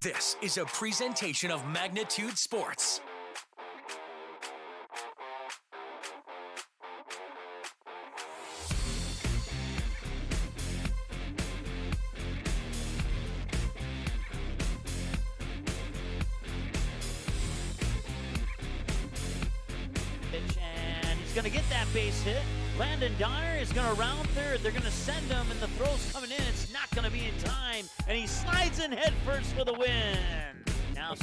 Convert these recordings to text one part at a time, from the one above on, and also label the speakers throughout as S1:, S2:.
S1: This is a presentation of Magnitude Sports.
S2: And he's going to get that base hit. Landon Donner is going to round third. They're going to send him, and the throw's coming in. It's not going to be in time, and he slides in head first for the win. Now,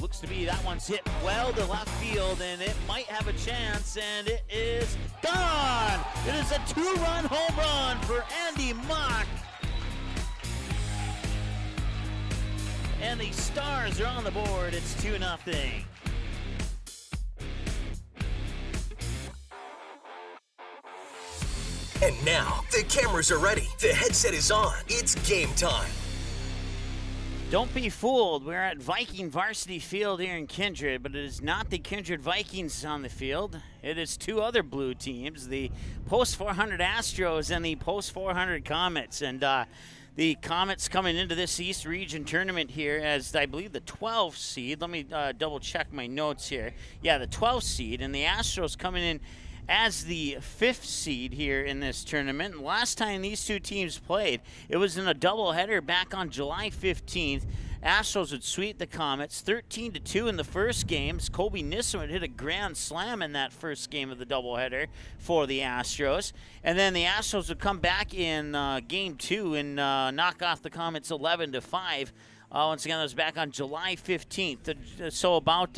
S2: looks to be that one's hit well to left field, and it might have a chance, and it is gone. It is a two-run home run for Andy Mock. And the Stars are on the board. It's 2-0.
S1: And now, the cameras are ready. The headset is on. It's game time.
S2: Don't be fooled. We're at Viking Varsity Field here in Kindred, but it is not the Kindred Vikings on the field. It is two other blue teams, the Post 400 Astros and the Post 400 Comets. And the Comets coming into this East Region tournament here as, I believe, the 12th seed. Let me double check my notes here. Yeah, the 12th seed, and the Astros coming in as the 5th seed here in this tournament. And last time these two teams played, it was in a doubleheader back on July 15th. Astros would sweep the Comets 13-2 in the first games. Kobe Nissen would hit a grand slam in that first game of the doubleheader for the Astros. And then the Astros would come back in game 2 and knock off the Comets 11-5. Once again, that was back on July 15th. So about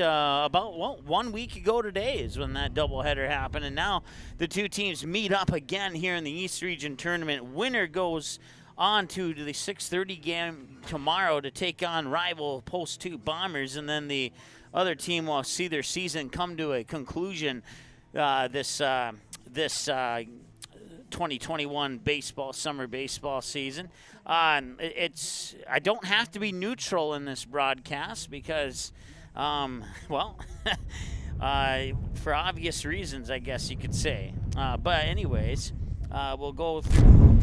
S2: 1 week ago today is when that doubleheader happened. And now the two teams meet up again here in the East Region Tournament. Winner goes on to the 6:30 game tomorrow to take on rival Post 2 Bombers. And then the other team will see their season come to a conclusion this 2021 summer baseball season. I don't have to be neutral in this broadcast because, for obvious reasons, I guess you could say. But anyways, we'll go through.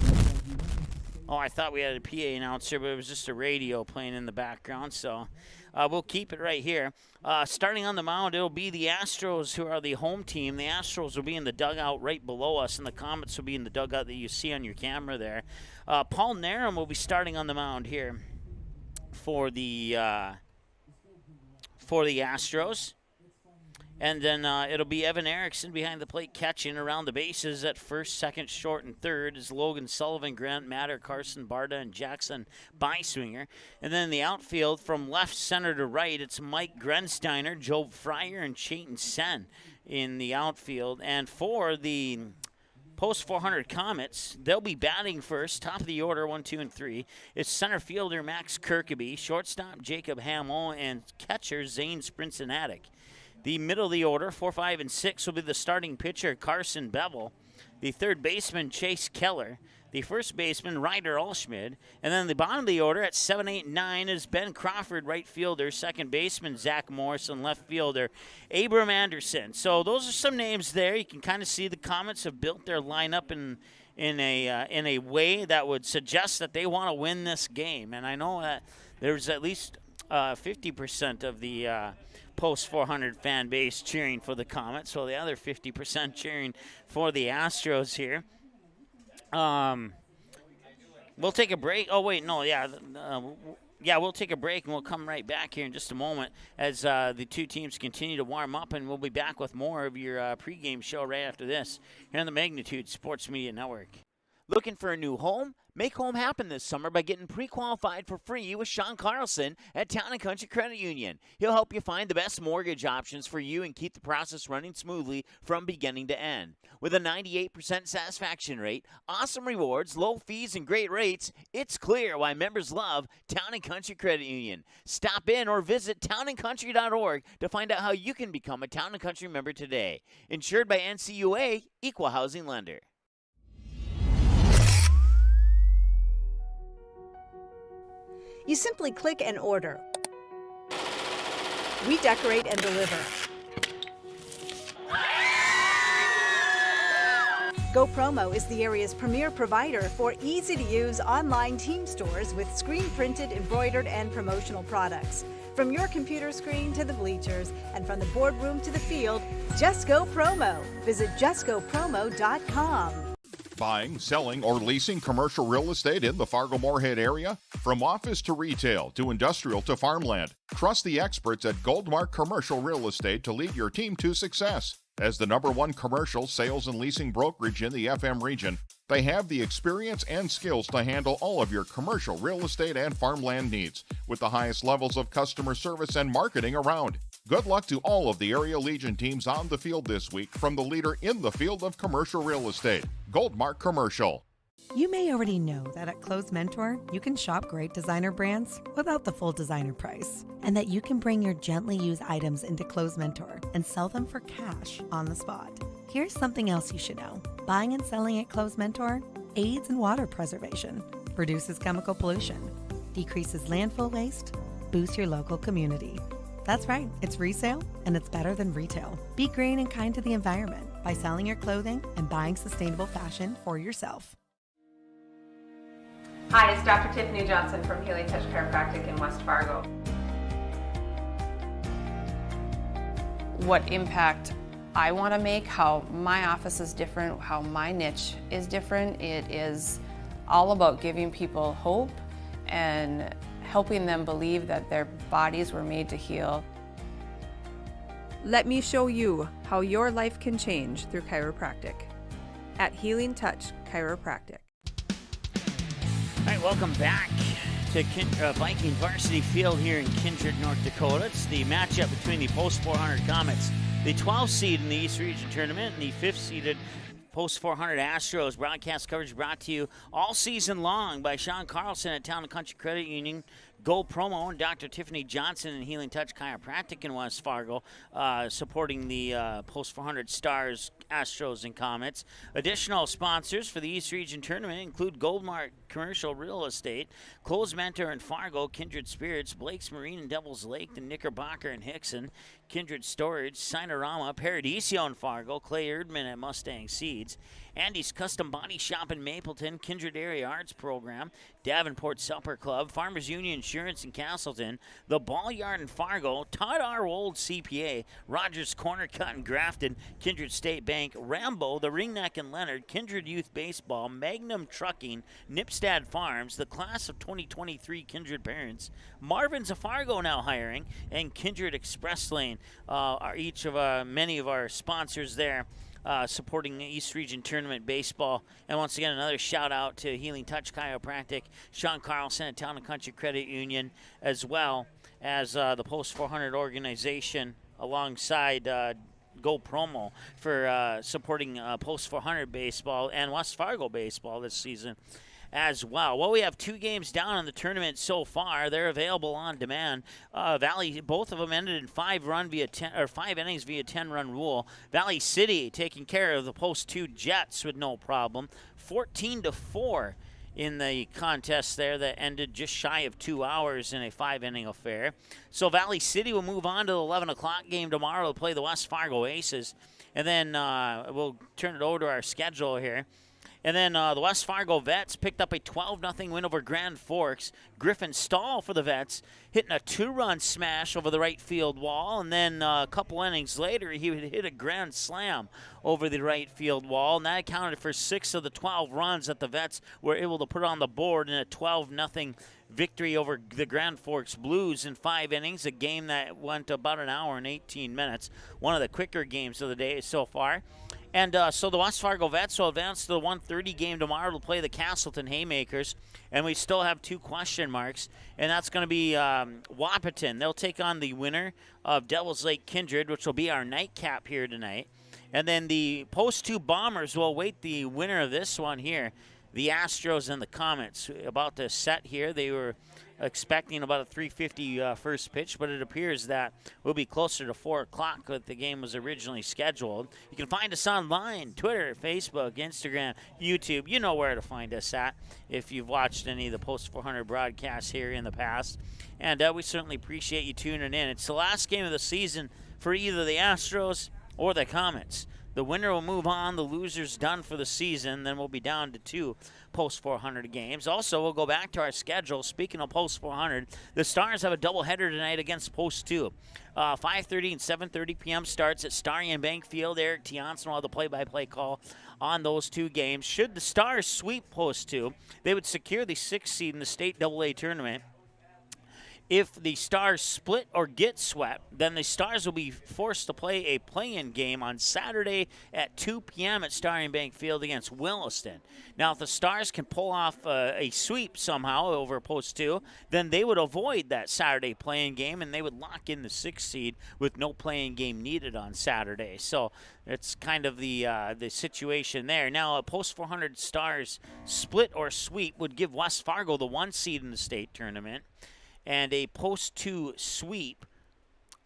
S2: Oh, I thought we had a PA announcer, but it was just a radio playing in the background, so we'll keep it right here. Starting on the mound, it'll be the Astros who are the home team. The Astros will be in the dugout right below us, and the Comets will be in the dugout that you see on your camera there. Paul Narum will be starting on the mound here for the Astros. And then it'll be Evan Erickson behind the plate catching around the bases at first, second, short, and third is Logan Sullivan, Grant Matter, Carson Barda, and Jackson Beiswinger. And then in the outfield from left center to right, it's Mike Grensteiner, Joe Fryer, and Chayton Sen in the outfield. And for the Post 400 Comets, they'll be batting first, top of the order, 1, 2, and 3. It's center fielder Max Kirkeby, shortstop Jacob Hamill, and catcher Zane Sprincinatic. The middle of the order, 4, 5, and 6, will be the starting pitcher, Carson Bevel. The third baseman, Chase Keller. The first baseman, Ryder Alschmid. And then the bottom of the order at 7, 8, and 9 is Ben Crawford, right fielder. Second baseman, Zach Morrison, left fielder, Abram Anderson. So those are some names there. You can kind of see the Comets have built their lineup in a way that would suggest that they want to win this game. And I know that there's at least 50% of the Post 400 fan base cheering for the Comets, so the other 50% cheering for the Astros here. We'll take a break. Oh, wait, no, we'll take a break, and we'll come right back here in just a moment as the two teams continue to warm up, and we'll be back with more of your pregame show right after this here on the Magnitude Sports Media Network.
S3: Looking for a new home? Make home happen this summer by getting pre-qualified for free with Sean Carlson at Town & Country Credit Union. He'll help you find the best mortgage options for you and keep the process running smoothly from beginning to end. With a 98% satisfaction rate, awesome rewards, low fees, and great rates, it's clear why members love Town & Country Credit Union. Stop in or visit townandcountry.org to find out how you can become a Town & Country member today. Insured by NCUA, Equal Housing Lender.
S4: You simply click and order. We decorate and deliver. Go Promo is the area's premier provider for easy-to-use online team stores with screen-printed, embroidered, and promotional products. From your computer screen to the bleachers, and from the boardroom to the field, Just Go Promo. Visit justgopromo.com.
S5: Buying, selling, or leasing commercial real estate in the Fargo-Moorhead area? From office to retail to industrial to farmland, trust the experts at Goldmark Commercial Real Estate to lead your team to success. As the #1 commercial sales and leasing brokerage in the FM region, they have the experience and skills to handle all of your commercial real estate and farmland needs with the highest levels of customer service and marketing around. Good luck to all of the Area Legion teams on the field this week from the leader in the field of commercial real estate, Goldmark Commercial.
S6: You may already know that at Clothes Mentor, you can shop great designer brands without the full designer price, and that you can bring your gently used items into Clothes Mentor and sell them for cash on the spot. Here's something else you should know. Buying and selling at Clothes Mentor aids in water preservation, reduces chemical pollution, decreases landfill waste, boosts your local community. That's right, it's resale, and it's better than retail. Be green and kind to the environment by selling your clothing and buying sustainable fashion for yourself.
S7: Hi, it's Dr. Tiffany Johnson from Healing Touch Chiropractic in West Fargo. What impact I want to make, how my office is different, how my niche is different. It is all about giving people hope and helping them believe that their bodies were made to heal.
S8: Let me show you how your life can change through chiropractic at Healing Touch Chiropractic.
S2: All right, welcome back to Viking Varsity Field here in Kindred, North Dakota. It's the matchup between the Post 400 Comets, the 12th seed in the East Region Tournament, and the 5th seeded Post 400 Astros. Broadcast coverage brought to you all season long by Sean Carlson at Town and Country Credit Union, Go Promo, and Dr. Tiffany Johnson and Healing Touch Chiropractic in West Fargo, supporting the Post 400 Stars, Astros, and Comets. Additional sponsors for the East Region Tournament include Goldmark Commercial Real Estate, Clothes Mentor in Fargo, Kindred Spirits, Blake's Marine and Devil's Lake, the Knickerbocker and Hickson, Kindred Storage, Sinorama, Paradiso in Fargo, Clay Erdman at Mustang Seeds, Andy's Custom Body Shop in Mapleton, Kindred Area Arts Program, Davenport Supper Club, Farmers Union Insurance in Castleton, The Ball Yard in Fargo, Todd R. Old CPA, Rogers Corner Cut and Grafton, Kindred State Bank, Rambo, The Ringneck and Leonard, Kindred Youth Baseball, Magnum Trucking, Nipstad Farms, the Class of 2023 Kindred Parents, Marvin's of Fargo now hiring, and Kindred Express Lane are each of many of our sponsors there. Supporting the East Region Tournament baseball. And once again, another shout out to Healing Touch Chiropractic, Sean Carlson at Town and Country Credit Union, as well as the Post 400 organization alongside Go Promo for supporting Post 400 baseball and West Fargo baseball this season as well. Well, we have 2 games down in the tournament so far. They're available on demand. Valley, both of them ended in 5 innings via 10-run rule. Valley City taking care of the Post 2 Jets with no problem, 14-4 in the contest there that ended just shy of 2 hours in a 5-inning affair. So Valley City will move on to the 11 o'clock game tomorrow to play the West Fargo Aces, and then we'll turn it over to our schedule here. And then the West Fargo Vets picked up a 12-0 win over Grand Forks. Griffin Stahl for the Vets hitting a 2-run smash over the right field wall. And then a couple innings later, he would hit a grand slam over the right field wall. And that accounted for 6 of the 12 runs that the Vets were able to put on the board in a 12-0 victory over the Grand Forks Blues in 5 innings, a game that went about an hour and 18 minutes. One of the quicker games of the day so far. And so the West Fargo Vets will advance to the 1:30 game tomorrow to play the Castleton Haymakers. And we still have 2 question marks, and that's going to be Wahpeton. They'll take on the winner of Devil's Lake Kindred, which will be our nightcap here tonight. And then the Post 2 Bombers will await the winner of this one here, the Astros and the Comets. About to set here. They were expecting about a 3:50 first pitch, but it appears that we'll be closer to 4 o'clock when the game was originally scheduled. You can find us online, Twitter, Facebook, Instagram, YouTube. You know where to find us at if you've watched any of the Post 400 broadcasts here in the past. And we certainly appreciate you tuning in. It's the last game of the season for either the Astros or the Comets. The winner will move on. The loser's done for the season. Then we'll be down to 2 post 400 games. Also, we'll go back to our schedule. Speaking of post 400, the Stars have a doubleheader tonight against post 2. 5:30 and 7:30 p.m. starts at Starry and Bank Field. Eric Tianson will have the play-by-play call on those 2 games. Should the Stars sweep post 2, they would secure the 6th seed in the state AA tournament. If the Stars split or get swept, then the Stars will be forced to play a play-in game on Saturday at 2 p.m. at Starry and Bank Field against Williston. Now, if the Stars can pull off a sweep somehow over post 2, then they would avoid that Saturday play-in game, and they would lock in the 6th seed with no play-in game needed on Saturday. So it's kind of the situation there. Now, a post 400 Stars split or sweep would give West Fargo the 1 seed in the state tournament. And a post 2 sweep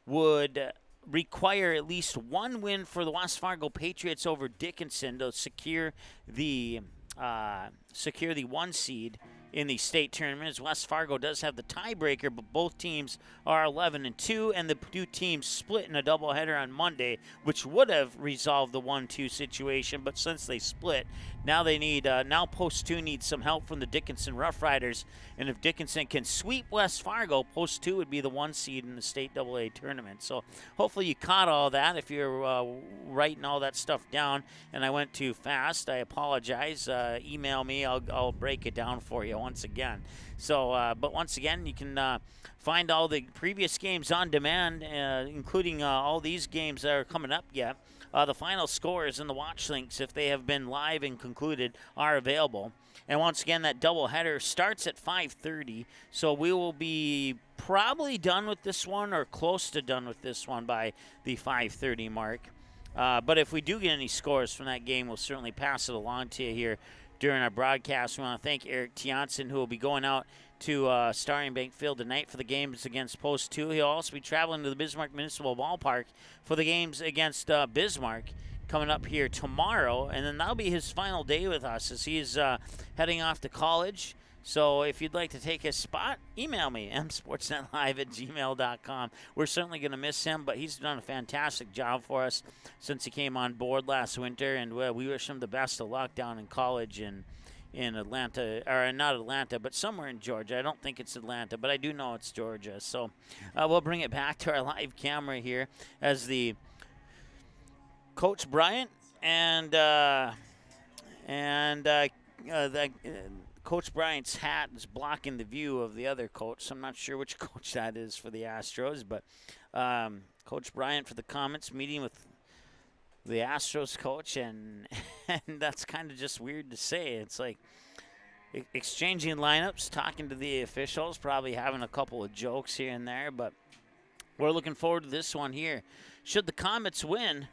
S2: would require at least 1 win for the West Fargo Patriots over Dickinson to secure the 1 seed in the state tournament, as West Fargo does have the tiebreaker, but both teams are 11-2, and the 2 teams split in a doubleheader on Monday, which would have resolved the 1-2 situation. But since they split, now they need now post 2 needs some help from the Dickinson Rough Riders, and if Dickinson can sweep West Fargo, post 2 would be the 1 seed in the state AA tournament. So hopefully you caught all that. If you're writing all that stuff down and I went too fast, I apologize. Email me. I'll break it down for you once again. So, but once again, you can find all the previous games on demand, including all these games that are coming up yet. The final scores and the watch links, if they have been live and concluded, are available. And once again, that doubleheader starts at 5:30, so we will be probably done with this one or close to done with this one by the 5:30 mark. But if we do get any scores from that game, we'll certainly pass it along to you here during our broadcast. We want to thank Eric Tianson, who will be going out to Starry and Bank Field tonight for the games against Post 2. He'll also be traveling to the Bismarck Municipal Ballpark for the games against Bismarck coming up here tomorrow. And then that'll be his final day with us as he's heading off to college. So if you'd like to take his spot, email me, msportsnetlive@gmail.com. We're certainly going to miss him, but he's done a fantastic job for us since he came on board last winter, and we wish him the best of luck down in college in Atlanta, or not Atlanta, but somewhere in Georgia. I don't think it's Atlanta, but I do know it's Georgia. So we'll bring it back to our live camera here as the Coach Bryant and Coach Bryant's hat is blocking the view of the other coach, so I'm not sure which coach that is for the Astros, but Coach Bryant for the Comets meeting with the Astros coach, and that's kind of just weird to say. It's like exchanging lineups, talking to the officials, probably having a couple of jokes here and there, but we're looking forward to this one here. Should the Comets win,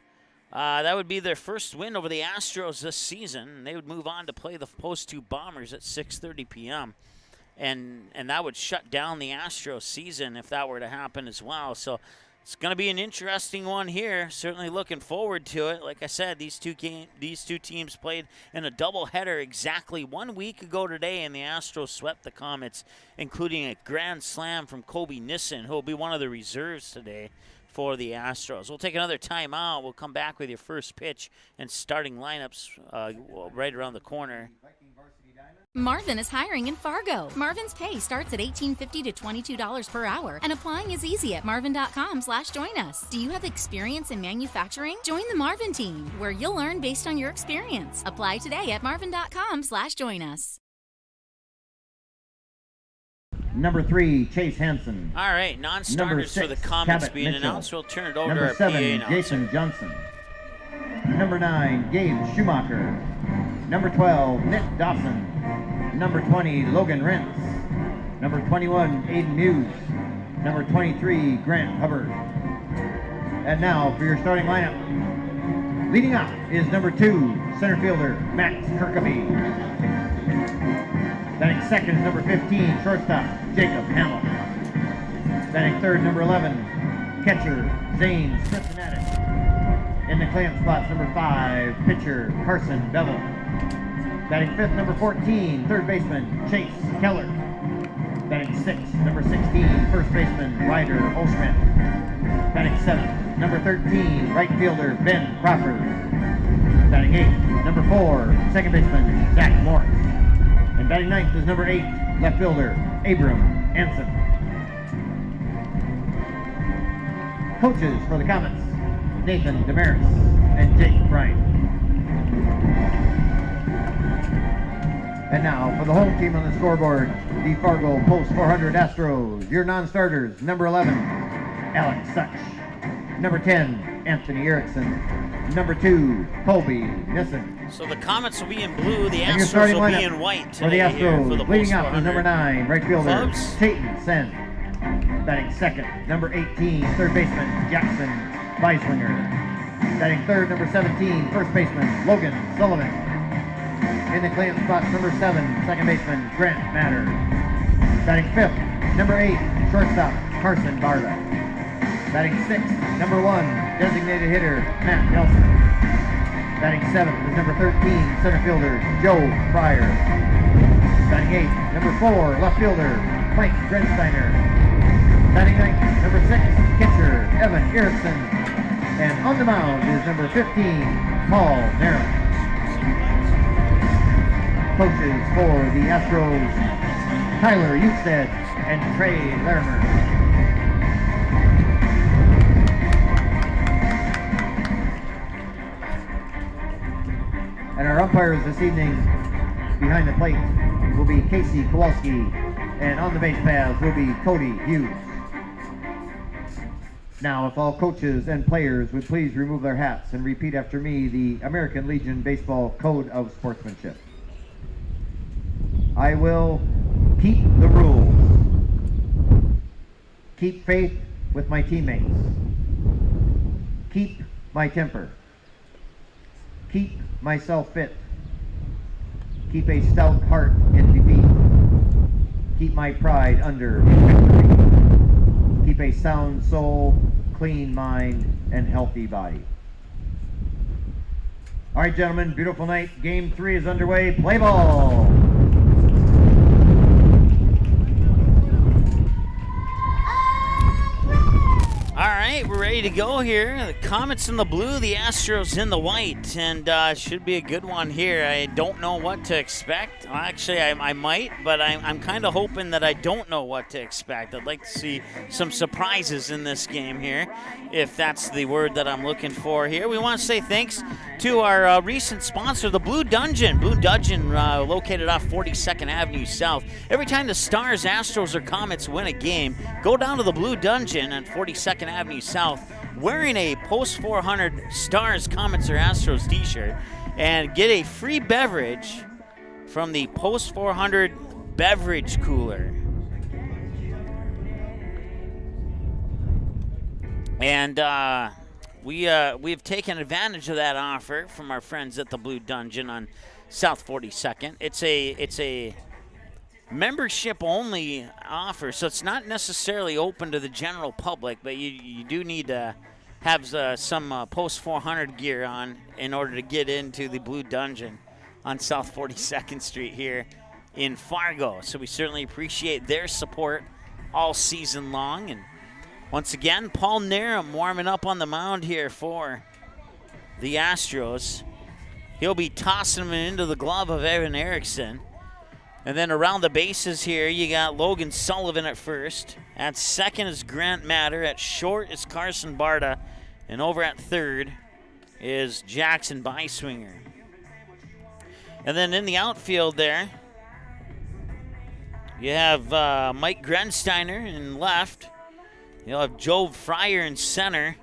S2: that would be their first win over the Astros this season, and they would move on to play the Post 2 Bombers at 6:30 p.m., and that would shut down the Astros season if that were to happen as well. So it's going to be an interesting one here. Certainly looking forward to it. Like I said, these two teams played in a doubleheader exactly 1 week ago today, and the Astros swept the Comets, including a grand slam from Kobe Nissen, who will be one of the reserves today for the Astros. We'll take another timeout. We'll come back with your first pitch and starting lineups right around the corner.
S9: Marvin is hiring in Fargo. Marvin's pay starts at $18.50 to $22 per hour, and applying is easy at marvin.com/join us. Do you have experience in manufacturing? Join the Marvin team, where you'll learn based on your experience. Apply today at marvin.com/join us.
S10: Number 3, Chase Hansen.
S2: All right, non-starters for the Comets
S10: Cabot
S2: being
S10: Mitchell.
S2: announced. We'll turn it over
S10: Number
S2: to our
S10: 7,
S2: PA announcer.
S10: Jason Johnson. Number 9, Gabe Schumacher. Number 12, Nick Dawson. Number 20, Logan Rentz. Number 21, Aiden Muse. Number 23, Grant Hubbard. And now for your starting lineup. Leading off is number 2, center fielder, Max Kirkaby. Batting second is number 15, shortstop, Jacob Hamill. Batting third, number 11, catcher, Zane Cincinnati. In the cleanup spots, number 5, pitcher, Carson Bevel. Batting fifth, number 14, third baseman, Chase Keller. Batting sixth, number 16, first baseman, Ryder Olschmidt. Batting seventh, number 13, right fielder, Ben Crawford. Batting 8th, number 4, second baseman, Zach Morris. And batting 9th is number 8, left fielder, Abram Anson. Coaches for the Comets, Nathan Damaris and Jake Bryant. And now for the home team on the scoreboard, the Fargo Post 400 Astros. Your non-starters, number 11, Alex Such. Number 10, Anthony Erickson. Number 2, Colby Nissen.
S2: So the Comets will be in blue, the
S10: And your
S2: Astros
S10: starting
S2: will be
S10: lineup
S2: in white
S10: for the
S2: today here
S10: Astros,
S2: for the
S10: leading
S2: Post
S10: up is
S2: 400.
S10: number 9, right fielder,
S2: Clubs.
S10: Chayton Sen. Batting 2nd, number 18, third baseman, Jackson Beislinger. Batting 3rd, number 17, first baseman, Logan Sullivan. In the cleanup spot, number 7, second baseman, Grant Matter. Batting 5th, number 8, shortstop, Carson Barda. Batting 6th, number 1, designated hitter, Matt Nelson. Batting 7th is number 13, center fielder, Joe Fryer. Batting 8th, number 4, left fielder, Mike Grensteiner. Batting 9th, number 6, catcher, Evan Erickson. And on the mound is number 15, Paul Narum. Coaches for the Astros, Tyler Usted and Trey Larimer. And our umpires this evening behind the plate will be Casey Kowalski, and on the base paths will be Cody Hughes. Now, if all coaches and players would please remove their hats and repeat after me the American Legion Baseball Code of Sportsmanship. I will keep the rules, keep faith with my teammates, keep my temper, keep myself fit, keep a stout heart in defeat, keep my pride under victory, keep a sound soul, clean mind, and healthy body. All right, gentlemen, beautiful night. Game 3 is underway. Play ball.
S2: All right, we're ready to go here. The Comets in the blue, the Astros in the white, and should be a good one here. I don't know what to expect. Well, actually, I might, but I'm kind of hoping that I don't know what to expect. I'd like to see some surprises in this game here, if that's the word that I'm looking for here. We want to say thanks to our recent sponsor, the Blue Dungeon. Blue Dungeon, located off 42nd Avenue South. Every time the Stars, Astros, or Comets win a game, go down to the Blue Dungeon at 42nd Avenue South wearing a Post 400 Stars, Comets, or Astros t-shirt and get a free beverage from the Post 400 beverage cooler. And we've taken advantage of that offer from our friends at the Blue Dungeon on South 42nd. It's a membership only offer, so it's not necessarily open to the general public, but you do need to have some Post 400 gear on in order to get into the Blue Dungeon on South 42nd Street here in Fargo. So we certainly appreciate their support all season long. And once again, Paul Narum warming up on the mound here for the Astros. He'll be tossing him into the glove of Evan Erickson. And then around the bases here, you got Logan Sullivan at first. At second is Grant Matter. At short is Carson Barda. And over at third is Jackson Beiswinger. And then in the outfield there, you have Mike Grensteiner in left. You'll have Joe Fryer in center.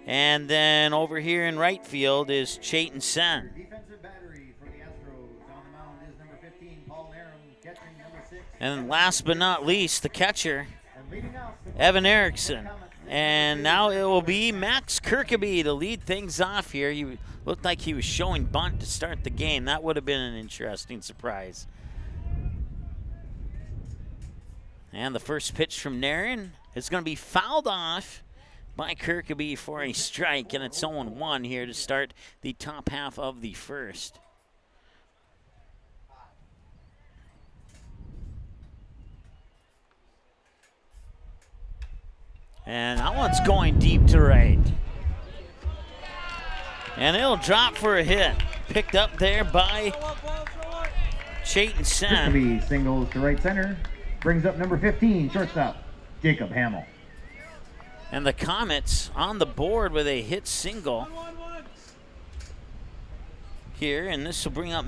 S2: And then over here in right field is Chayton Sen.
S10: Defensive battery for the Astros. On the mound is number 15, Paul Narum, catching number 6.
S2: And last but not least, the catcher, Evan Erickson. And now it will be Max Kirkaby to lead things off here. He looked like he was showing bunt to start the game. That would have been an interesting surprise. And the first pitch from Narum is going to be fouled off by Kirkaby for a strike, and it's 0-1 here to start the top half of the first. And that one's going deep to right. And it'll drop for a hit. Picked up there by Chayton Sen.
S10: Kirkeby singles to right center. Brings up number 15, shortstop, Jacob Hamill.
S2: And the Comets on the board with a hit single here. And this will bring up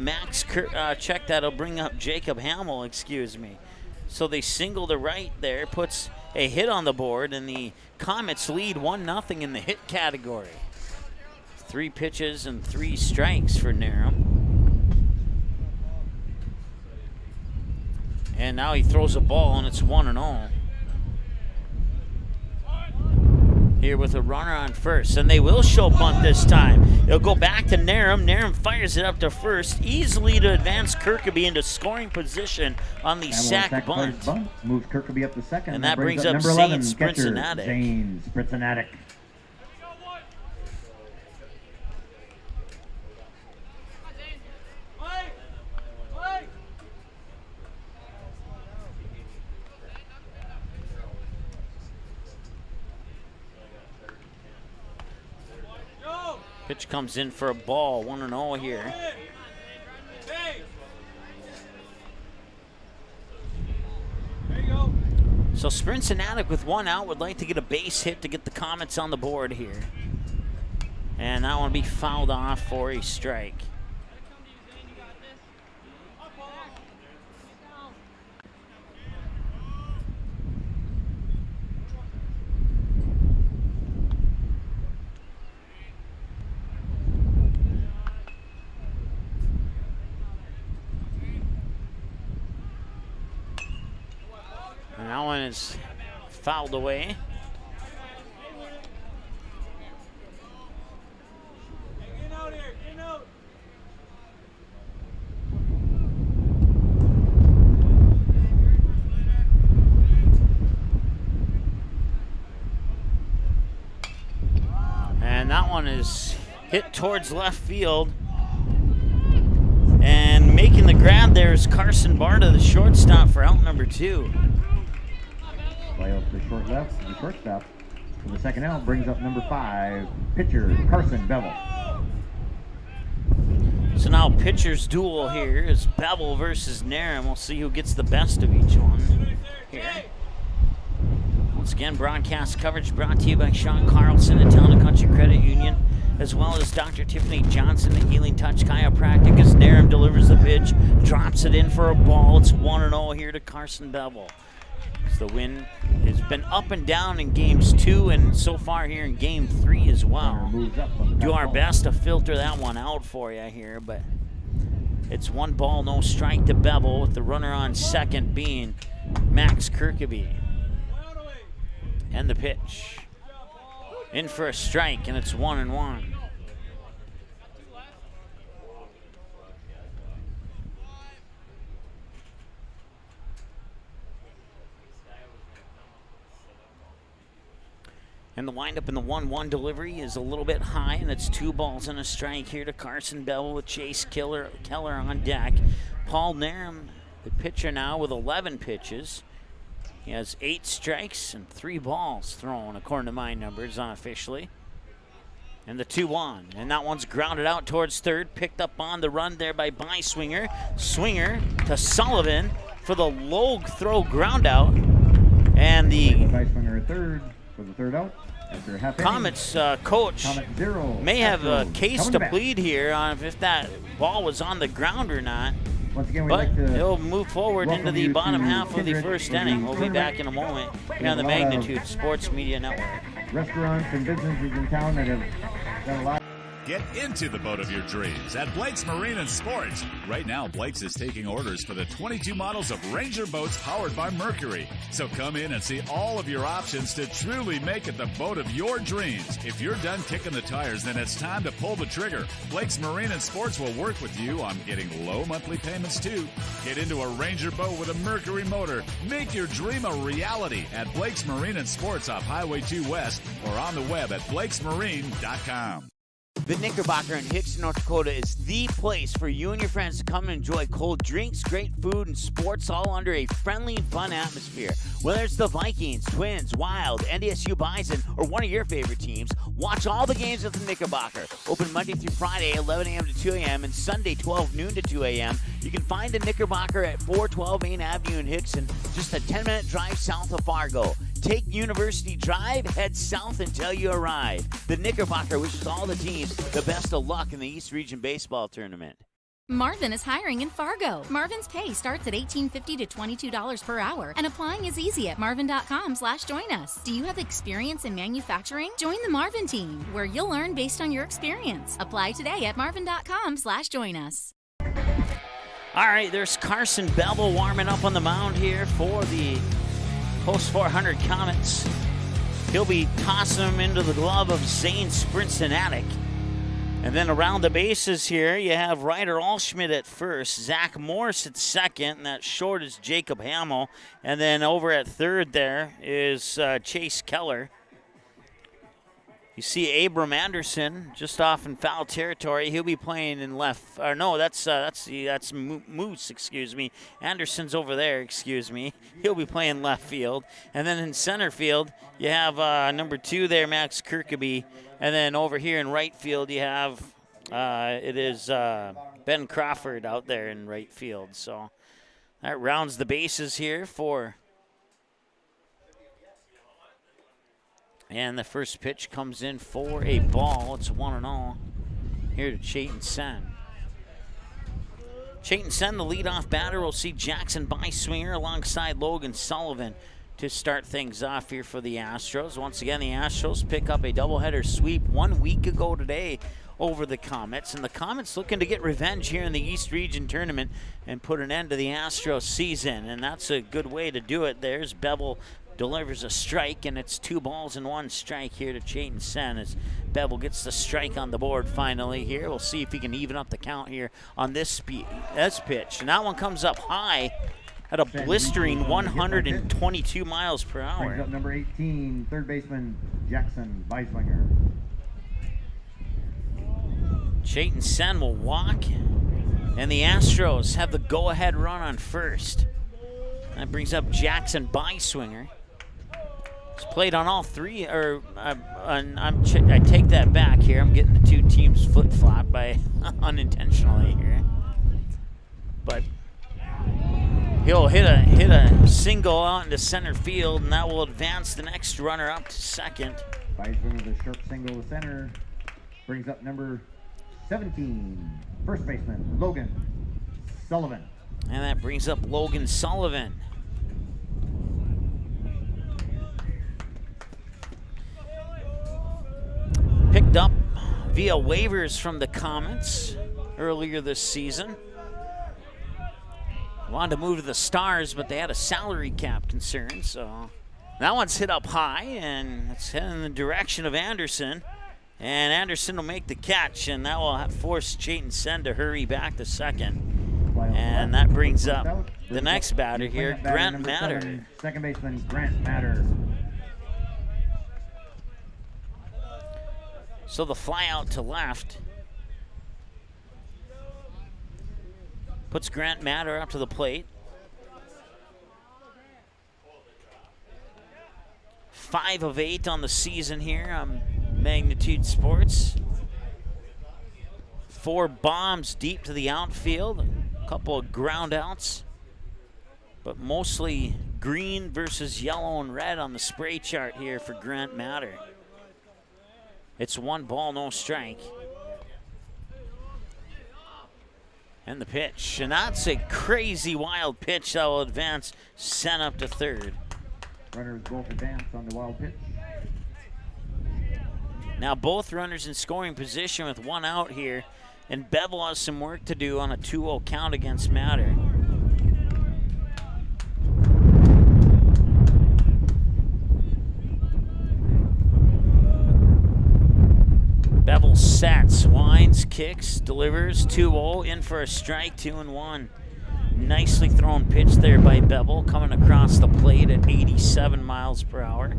S2: check that'll bring up Jacob Hamill, excuse me. So they single to right there, puts a hit on the board, and the Comets lead 1-0 in the hit category. 3 pitches and 3 strikes for Narum. And now he throws a ball, and it's 1-0. Here with a runner on first, and they will show bunt this time. It'll go back to Narum. Narum fires it up to first, easily to advance Kirkeby into scoring position on the sack bunt.
S10: Moves Kirkeby up to second.
S2: And that brings up
S10: number 11,
S2: Zane
S10: catcher,
S2: Sprincenatic.
S10: Zane Sprincenatic.
S2: Pitch comes in for a ball, 1-0 here. So Sprincenatic with 1 out would like to get a base hit to get the Comets on the board here. And that one will be fouled off for a strike. And that one is fouled away. And that one is hit towards left field. And making the grab there is Carson Barta, the shortstop, for out number 2.
S10: Play up the short left to the shortstop. For the second out, brings up number 5, pitcher Carson Bevel.
S2: So now pitcher's duel here is Bevel versus Narum. We'll see who gets the best of each one here. Once again, broadcast coverage brought to you by Sean Carlson at Town and Country Credit Union, as well as Dr. Tiffany Johnson, the Healing Touch Chiropractic, as Narum delivers the pitch, drops it in for a ball. It's 1-0 here to Carson Bevel. So the win has been up and down in games 2 and so far here in game 3 as well. Do our best to filter that one out for you here, but it's 1 ball, no strike to Bevel, with the runner on second being Max Kirkeby. And the pitch. In for a strike, and it's 1-1. And the windup in the 1-1 delivery is a little bit high, and it's 2 balls and a strike here to Carson Bevel with Chase Keller on deck. Paul Narum, the pitcher now, with 11 pitches. He has 8 strikes and 3 balls thrown, according to my numbers, unofficially. And the 2-1, and that one's grounded out towards third, picked up on the run there by Byswinger. Swinger to Sullivan for the low throw ground out. And the
S10: Byswinger at third for the third out. After half
S2: Comets coach may have a case to plead here on if that ball was on the ground or not.
S10: Once again,
S2: but
S10: like to
S2: it'll move forward into the bottom half of the first inning. We'll be back in a moment here on the Magnitude Sports Media Network.
S10: Restaurants and businesses in town that have done a lot.
S11: Get into the boat of your dreams at Blake's Marine and Sports. Right now, Blake's is taking orders for the 22 models of Ranger boats powered by Mercury. So come in and see all of your options to truly make it the boat of your dreams. If you're done kicking the tires, then it's time to pull the trigger. Blake's Marine and Sports will work with you on getting low monthly payments too. Get into a Ranger boat with a Mercury motor. Make your dream a reality at Blake's Marine and Sports off Highway 2 West or on the web at blakesmarine.com.
S3: The Knickerbocker in Hickson, North Dakota is the place for you and your friends to come and enjoy cold drinks, great food, and sports all under a friendly and fun atmosphere. Whether it's the Vikings, Twins, Wild, NDSU Bison, or one of your favorite teams, watch all the games at the Knickerbocker. Open Monday through Friday, 11 a.m. to 2 a.m., and Sunday, 12 noon to 2 a.m. You can find the Knickerbocker at 412 Main Avenue in Hickson, just a 10-minute drive south of Fargo. Take University Drive, head south until you arrive. The Knickerbocker wishes all the teams the best of luck in the East Region Baseball Tournament.
S9: Marvin is hiring in Fargo. Marvin's pay starts at $18.50 to $22 per hour, and applying is easy at marvin.com/join us. Do you have experience in manufacturing? Join the Marvin team, where you'll learn based on your experience. Apply today at marvin.com/join us.
S2: All right, there's Carson Bevel warming up on the mound here for the Post 400 Comets. He'll be tossing them into the glove of Zane Sprincenatic. And then around the bases here, you have Ryder Allschmidt at first, Zach Morse at second, and that short is Jacob Hamill. And then over at third there is Chase Keller. You see Abram Anderson just off in foul territory. He'll be playing in left. Or no, that's Moose. Excuse me. Anderson's over there. Excuse me. He'll be playing left field. And then in center field, you have number 2 there, Max Kirkeby. And then over here in right field, you have Ben Crawford out there in right field. So that rounds the bases here for. And the first pitch comes in for a ball. It's 1-0 here to Chayton Sen. Chayton Sen, the leadoff batter, will see Jackson Beiswinger alongside Logan Sullivan to start things off here for the Astros. Once again, the Astros pick up a doubleheader sweep 1 week ago today over the Comets. And the Comets looking to get revenge here in the East Region Tournament and put an end to the Astros season. And that's a good way to do it. There's Bevel. Delivers a strike, and it's 2 balls and 1 strike here to Chayton Sen as Bevel gets the strike on the board finally here. We'll see if he can even up the count here on this pitch. And that one comes up high at a blistering 122 miles per hour.
S10: Brings up number 18, third baseman Jackson Beiswinger.
S2: Chayton Sen will walk, and the Astros have the go-ahead run on first. That brings up Jackson Beiswinger. He's played on all three, I take that back here. I'm getting the two teams flip-flopped by unintentionally here. But he'll hit a single out into center field, and that will advance the next runner up to second.
S10: Beiswinger with a sharp single to center. Brings up number 17, first baseman Logan Sullivan.
S2: And that brings up Logan Sullivan. Picked up via waivers from the Comets earlier this season. Wanted to move to the Stars, but they had a salary cap concern, so that one's hit up high, and it's heading in the direction of Anderson. And Anderson will make the catch, and that will force Chayton Sen to hurry back to second. And that brings up the next batter here, Grant Matter.
S10: Second baseman, Grant Matter.
S2: So the fly out to left puts Grant Matter up to the plate. 5 of 8 on the season here on Magnitude Sports. 4 bombs deep to the outfield, a couple of ground outs, but mostly green versus yellow and red on the spray chart here for Grant Matter. It's 1 ball, no strike. And the pitch, and that's a crazy wild pitch that will advance Sen up to third.
S10: Runners both advance on the wild pitch.
S2: Now both runners in scoring position with 1 out here, and Bevel has some work to do on a 2-0 count against Matter. Bevel sets, winds, kicks, delivers, 2-0, in for a strike, 2-1. Nicely thrown pitch there by Bevel, coming across the plate at 87 miles per hour.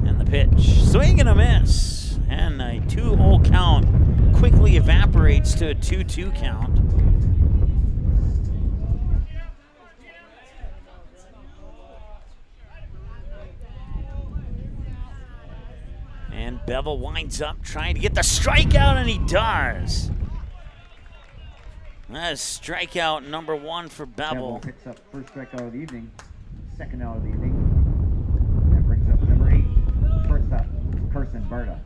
S2: And the pitch. Swing and a miss. And a 2-0 count quickly evaporates to a 2-2 count. And Bevel winds up trying to get the strikeout, and he does. That is strikeout number 1 for Bevel.
S10: Picks up first strikeout of the evening, second out of the evening. That brings up number 8, shortstop, Carson Barta.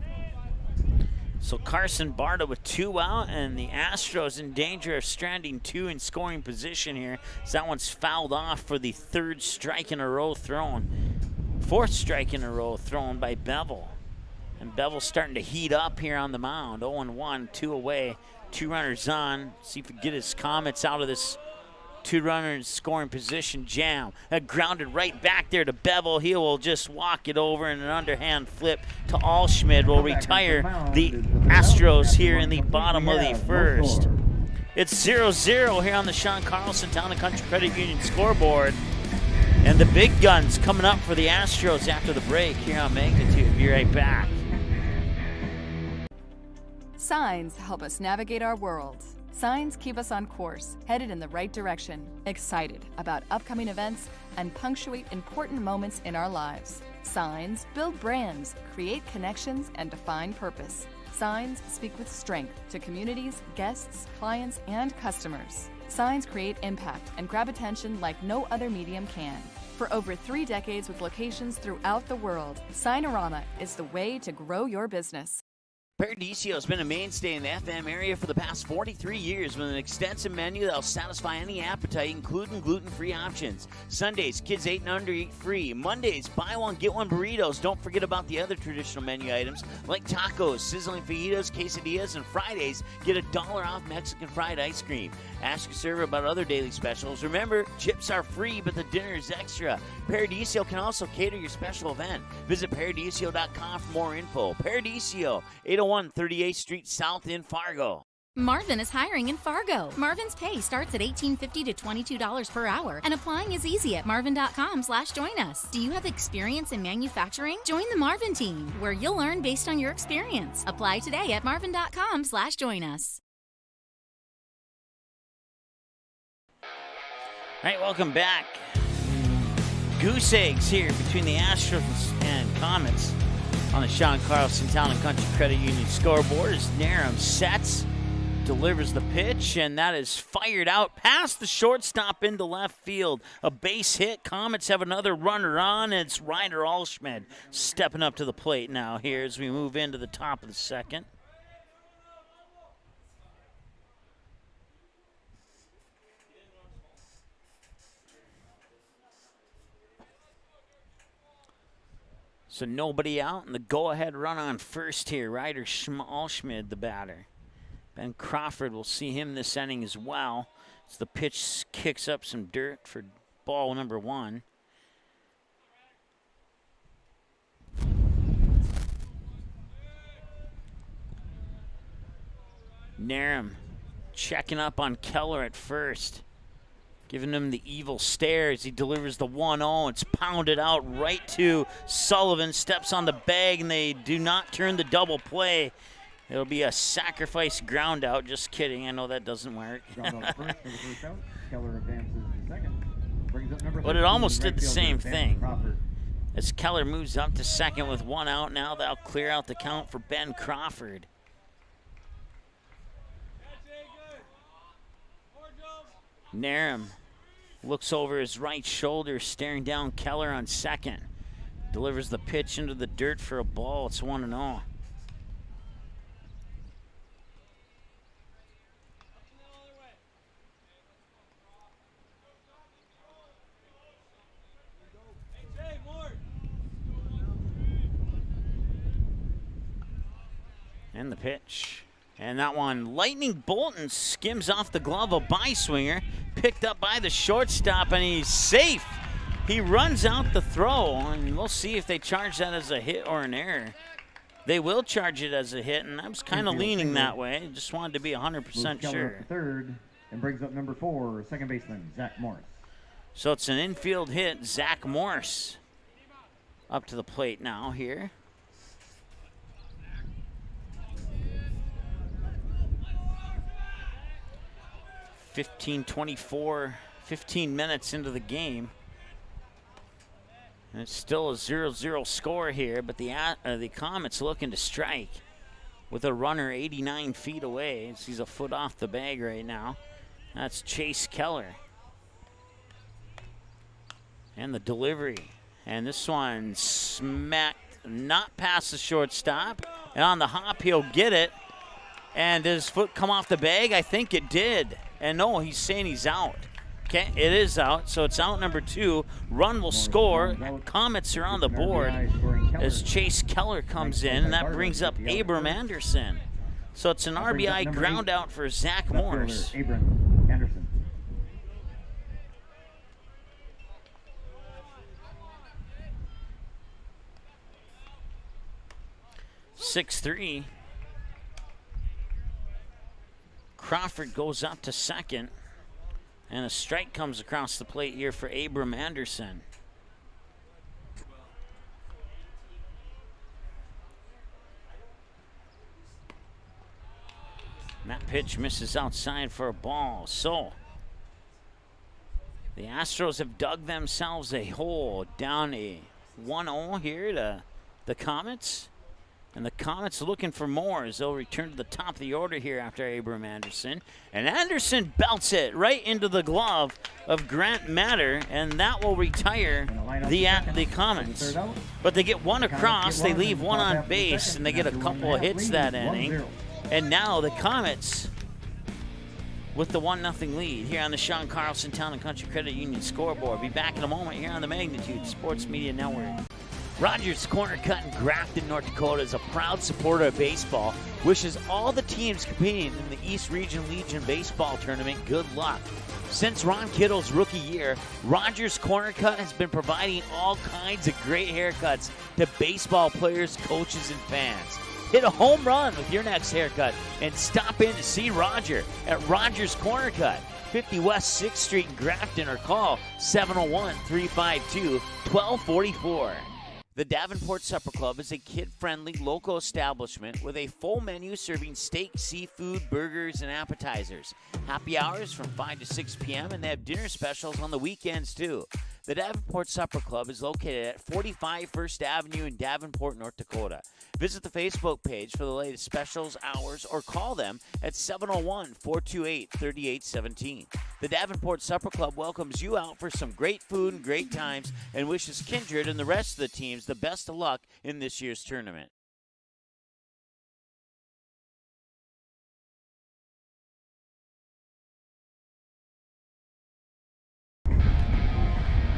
S2: So Carson Barta with 2 out, and the Astros in danger of stranding 2 in scoring position here. So that one's fouled off for the 3rd strike in a row thrown. 4th strike in a row thrown by Bevel. And Bevel's starting to heat up here on the mound. 0-1, 2 away, 2 runners on. See if he can get his Comets out of this 2-runner scoring position jam. That grounded right back there to Bevel. He will just walk it over, and an underhand flip to Allschmidt will retire the Astros here in the bottom of the 1st. It's 0-0 here on the Sean Carlson Town and Country Credit Union scoreboard. And the big guns coming up for the Astros after the break here on Magnitude. Be right back.
S12: Signs help us navigate our world. Signs keep us on course, headed in the right direction, excited about upcoming events, and punctuate important moments in our lives. Signs build brands, create connections, and define purpose. Signs speak with strength to communities, guests, clients, and customers. Signs create impact and grab attention like no other medium can. For over 3 decades with locations throughout the world, Signorama is the way to grow your business.
S3: Paradiso has been a mainstay in the FM area for the past 43 years with an extensive menu that will satisfy any appetite, including gluten-free options. Sundays, kids 8 and under eat free. Mondays, buy one, get one burritos. Don't forget about the other traditional menu items like tacos, sizzling fajitas, quesadillas, and Fridays, get $1 off Mexican fried ice cream. Ask your server about other daily specials. Remember, chips are free, but the dinner is extra. Paradiso can also cater your special event. Visit Paradiso.com for more info. Paradiso, 801 38th Street South in Fargo.
S9: Marvin is hiring in Fargo. Marvin's pay starts at $18.50 to $22 per hour, and applying is easy at marvin.com/join us. Do you have experience in manufacturing? Join the Marvin team, where you'll earn based on your experience. Apply today at marvin.com/join us.
S2: All right, welcome back. Goose eggs here between the Astros and Comets on the Sean Carlson Town and Country Credit Union scoreboard as Narum sets, delivers the pitch, and that is fired out past the shortstop into left field. A base hit. Comets have another runner on, and it's Ryder Allschmidt stepping up to the plate now here as we move into the top of the 2nd. So nobody out, and the go-ahead run on first here. Ryder Allschmidt, the batter. Ben Crawford will see him this inning as well. As the pitch kicks up some dirt for ball number 1. Narum checking up on Keller at first. Giving him the evil stare as he delivers the 1-0. It's pounded out right to Sullivan. Steps on the bag, and they do not turn the double play. It'll be a sacrifice ground out. Just kidding. I know that doesn't work.
S10: Ground out first for the first out. Keller advances to second. Brings up number 13,
S2: but it almost did the same
S10: Ben
S2: thing.
S10: Crawford.
S2: As Keller moves up to second with 1 out now, that'll clear out the count for Ben Crawford. Narum looks over his right shoulder, staring down Keller on second. Delivers the pitch into the dirt for a ball. It's 1-0. And the pitch. And that one, Lightning Bolton skims off the glove of Byswinger. Picked up by the shortstop, and he's safe. He runs out the throw, and we'll see if they charge that as a hit or an error. They will charge it as a hit, and I was kind of leaning that way. Just wanted to be 100% sure.
S10: Up third, and brings up number 4, second baseman, Zach Morris.
S2: So it's an infield hit. Zach Morris up to the plate now here. 15 minutes into the game. And it's still a 0-0 score here, but the Comets looking to strike with a runner 89 feet away. He's a foot off the bag right now. That's Chase Keller. And the delivery. And this one smacked, not past the shortstop. And on the hop, he'll get it. And did his foot come off the bag? I think it did. And no, he's saying he's out. Okay, it is out, so it's out number 2. Run will score. Comets are on the board as Chase Keller comes in, and that brings up Abram Anderson. So it's an RBI ground out for Zach Morse.
S10: Abram Anderson.
S2: (6-3). Crawford goes up to second. And a strike comes across the plate here for Abram Anderson. And that pitch misses outside for a ball. So the Astros have dug themselves a hole, down a 1-0 here to the Comets. And the Comets looking for more as they'll return to the top of the order here after Abram Anderson. And Anderson belts it right into the glove of Grant Matter, and that will retire the Comets. But they get one across, they leave one on base, and they get a couple of hits that inning. And now the Comets with the 1-0 lead here on the Sean Carlson Town and Country Credit Union scoreboard. Be back in a moment here on the Magnitude Sports Media Network. Rogers Corner Cut in Grafton, North Dakota is a proud supporter of baseball. Wishes all the teams competing in the East Region Legion Baseball Tournament good luck. Since Ron Kittle's rookie year, Rogers Corner Cut has been providing all kinds of great haircuts to baseball players, coaches, and fans. Hit a home run with your next haircut and stop in to see Roger at Rogers Corner Cut, 50 West 6th Street in Grafton, or call 701-352-1244. The Davenport Supper Club is a kid-friendly local establishment with a full menu serving steak, seafood, burgers, and appetizers. Happy hours from 5 to 6 p.m., and they have dinner specials on the weekends, too. The Davenport Supper Club is located at 45 First Avenue in Davenport, North Dakota. Visit the Facebook page for the latest specials, hours, or call them at 701-428-3817. The Davenport Supper Club welcomes you out for some great food and great times and wishes Kindred and the rest of the teams the best of luck in this year's tournament.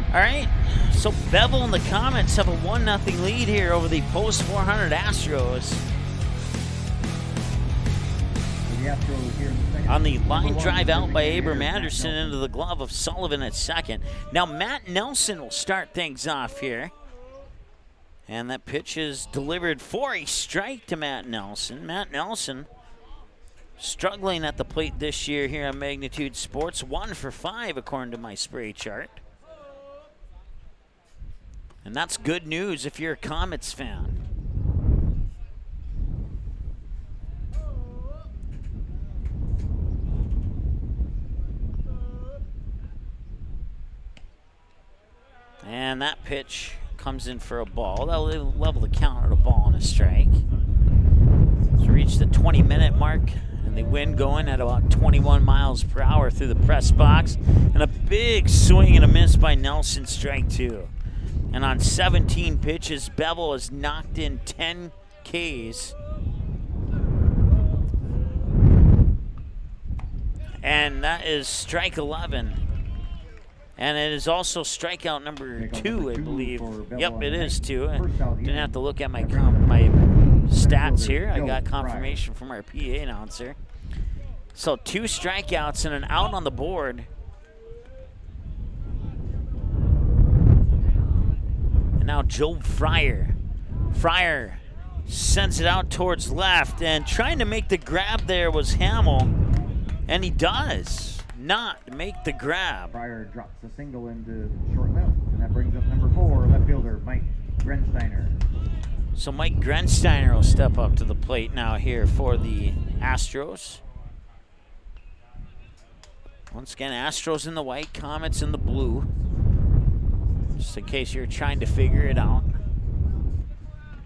S2: All right, so Bevel and the Comets have a 1-0 lead here over the post 400 Astros. On the line drive out by Abram Anderson into the glove of Sullivan at second. Now Matt Nelson will start things off here. And that pitch is delivered for a strike to Matt Nelson. Matt Nelson struggling at the plate this year here on Magnitude Sports. 1 for 5 according to my spray chart. And that's good news if you're a Comets fan. And that pitch comes in for a ball. That'll level the count at a ball and a strike. It's reached the 20-minute mark, and the wind going at about 21 miles per hour through the press box. And a big swing and a miss by Nelson, strike 2. And on 17 pitches, Bevel has knocked in 10 Ks. And that is strike 11. And it is also strikeout number 2, I believe. Yep, it is 2. I didn't have to look at my stats here. I got confirmation from our PA announcer. So 2 strikeouts and an out on the board. Now Joe Fryer. Fryer sends it out towards left, and trying to make the grab there was Hamill, and he does not make the grab.
S10: Fryer drops a single into short left, and that brings up number 4, left fielder Mike Grensteiner.
S2: So Mike Grensteiner will step up to the plate now here for the Astros. Once again, Astros in the white, Comets in the blue. Just in case you're trying to figure it out.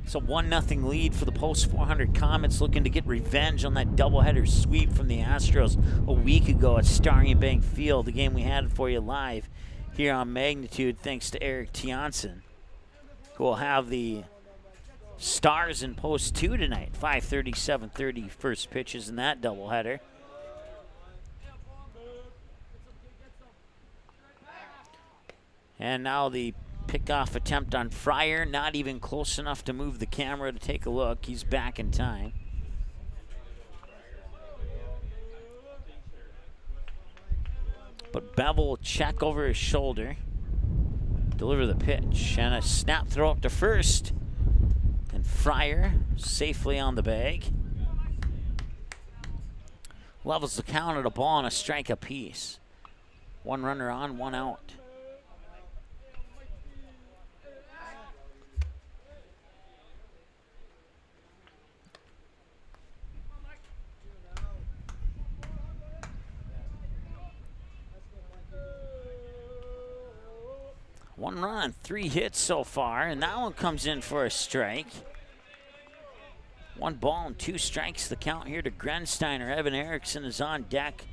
S2: It's a 1-0 lead for the post 400 Comets, looking to get revenge on that doubleheader sweep from the Astros a week ago at Starry Bank Field, the game we had for you live here on Magnitude, thanks to Eric Tianson, who will have the Stars in post 2 tonight. 5:30, 7:30 first pitches in that doubleheader. And now the pickoff attempt on Fryer, not even close enough to move the camera to take a look. He's back in time. But Bevel will check over his shoulder, deliver the pitch, and a snap throw up to first. And Fryer safely on the bag. Levels the count at a ball and a strike apiece. One runner on, one out. One run, 3 hits so far, and that one comes in for a strike. 1 ball and 2 strikes, the count here to Grensteiner. Evan Erickson is on deck.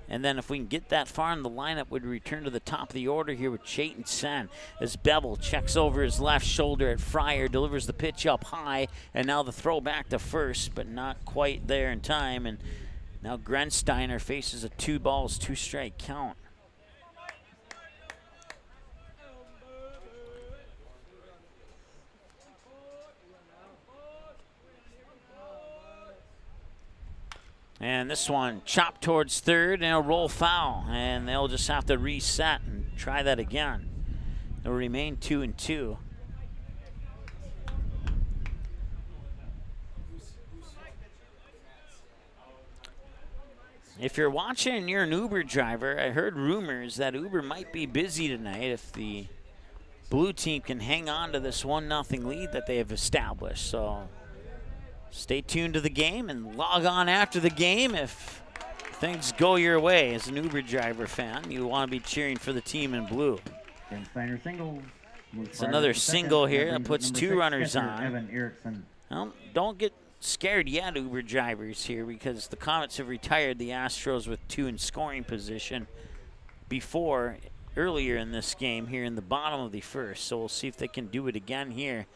S2: And then if we can get that far in the lineup, we'd return to the top of the order here with Chayton Sen as Bevel checks over his left shoulder at Fryer, delivers the pitch up high, and now the throw back to first, but not quite there in time. And now Grensteiner faces a 2 balls, 2 strike count. And this one chopped towards third and a roll foul. And they'll just have to reset and try that again. It'll remain 2-2. If you're watching and you're an Uber driver, I heard rumors that Uber might be busy tonight if the blue team can hang on to this 1-0 lead that they have established. So stay tuned to the game and log on after the game if things go your way. As an Uber driver fan, you want to be cheering for the team in blue. It's another single here that puts 2 runners on.
S10: Evan Erickson.
S2: Well, don't get scared yet, Uber drivers here, because the Comets have retired the Astros with 2 in scoring position before earlier in this game here in the bottom of the first. So we'll see if they can do it again here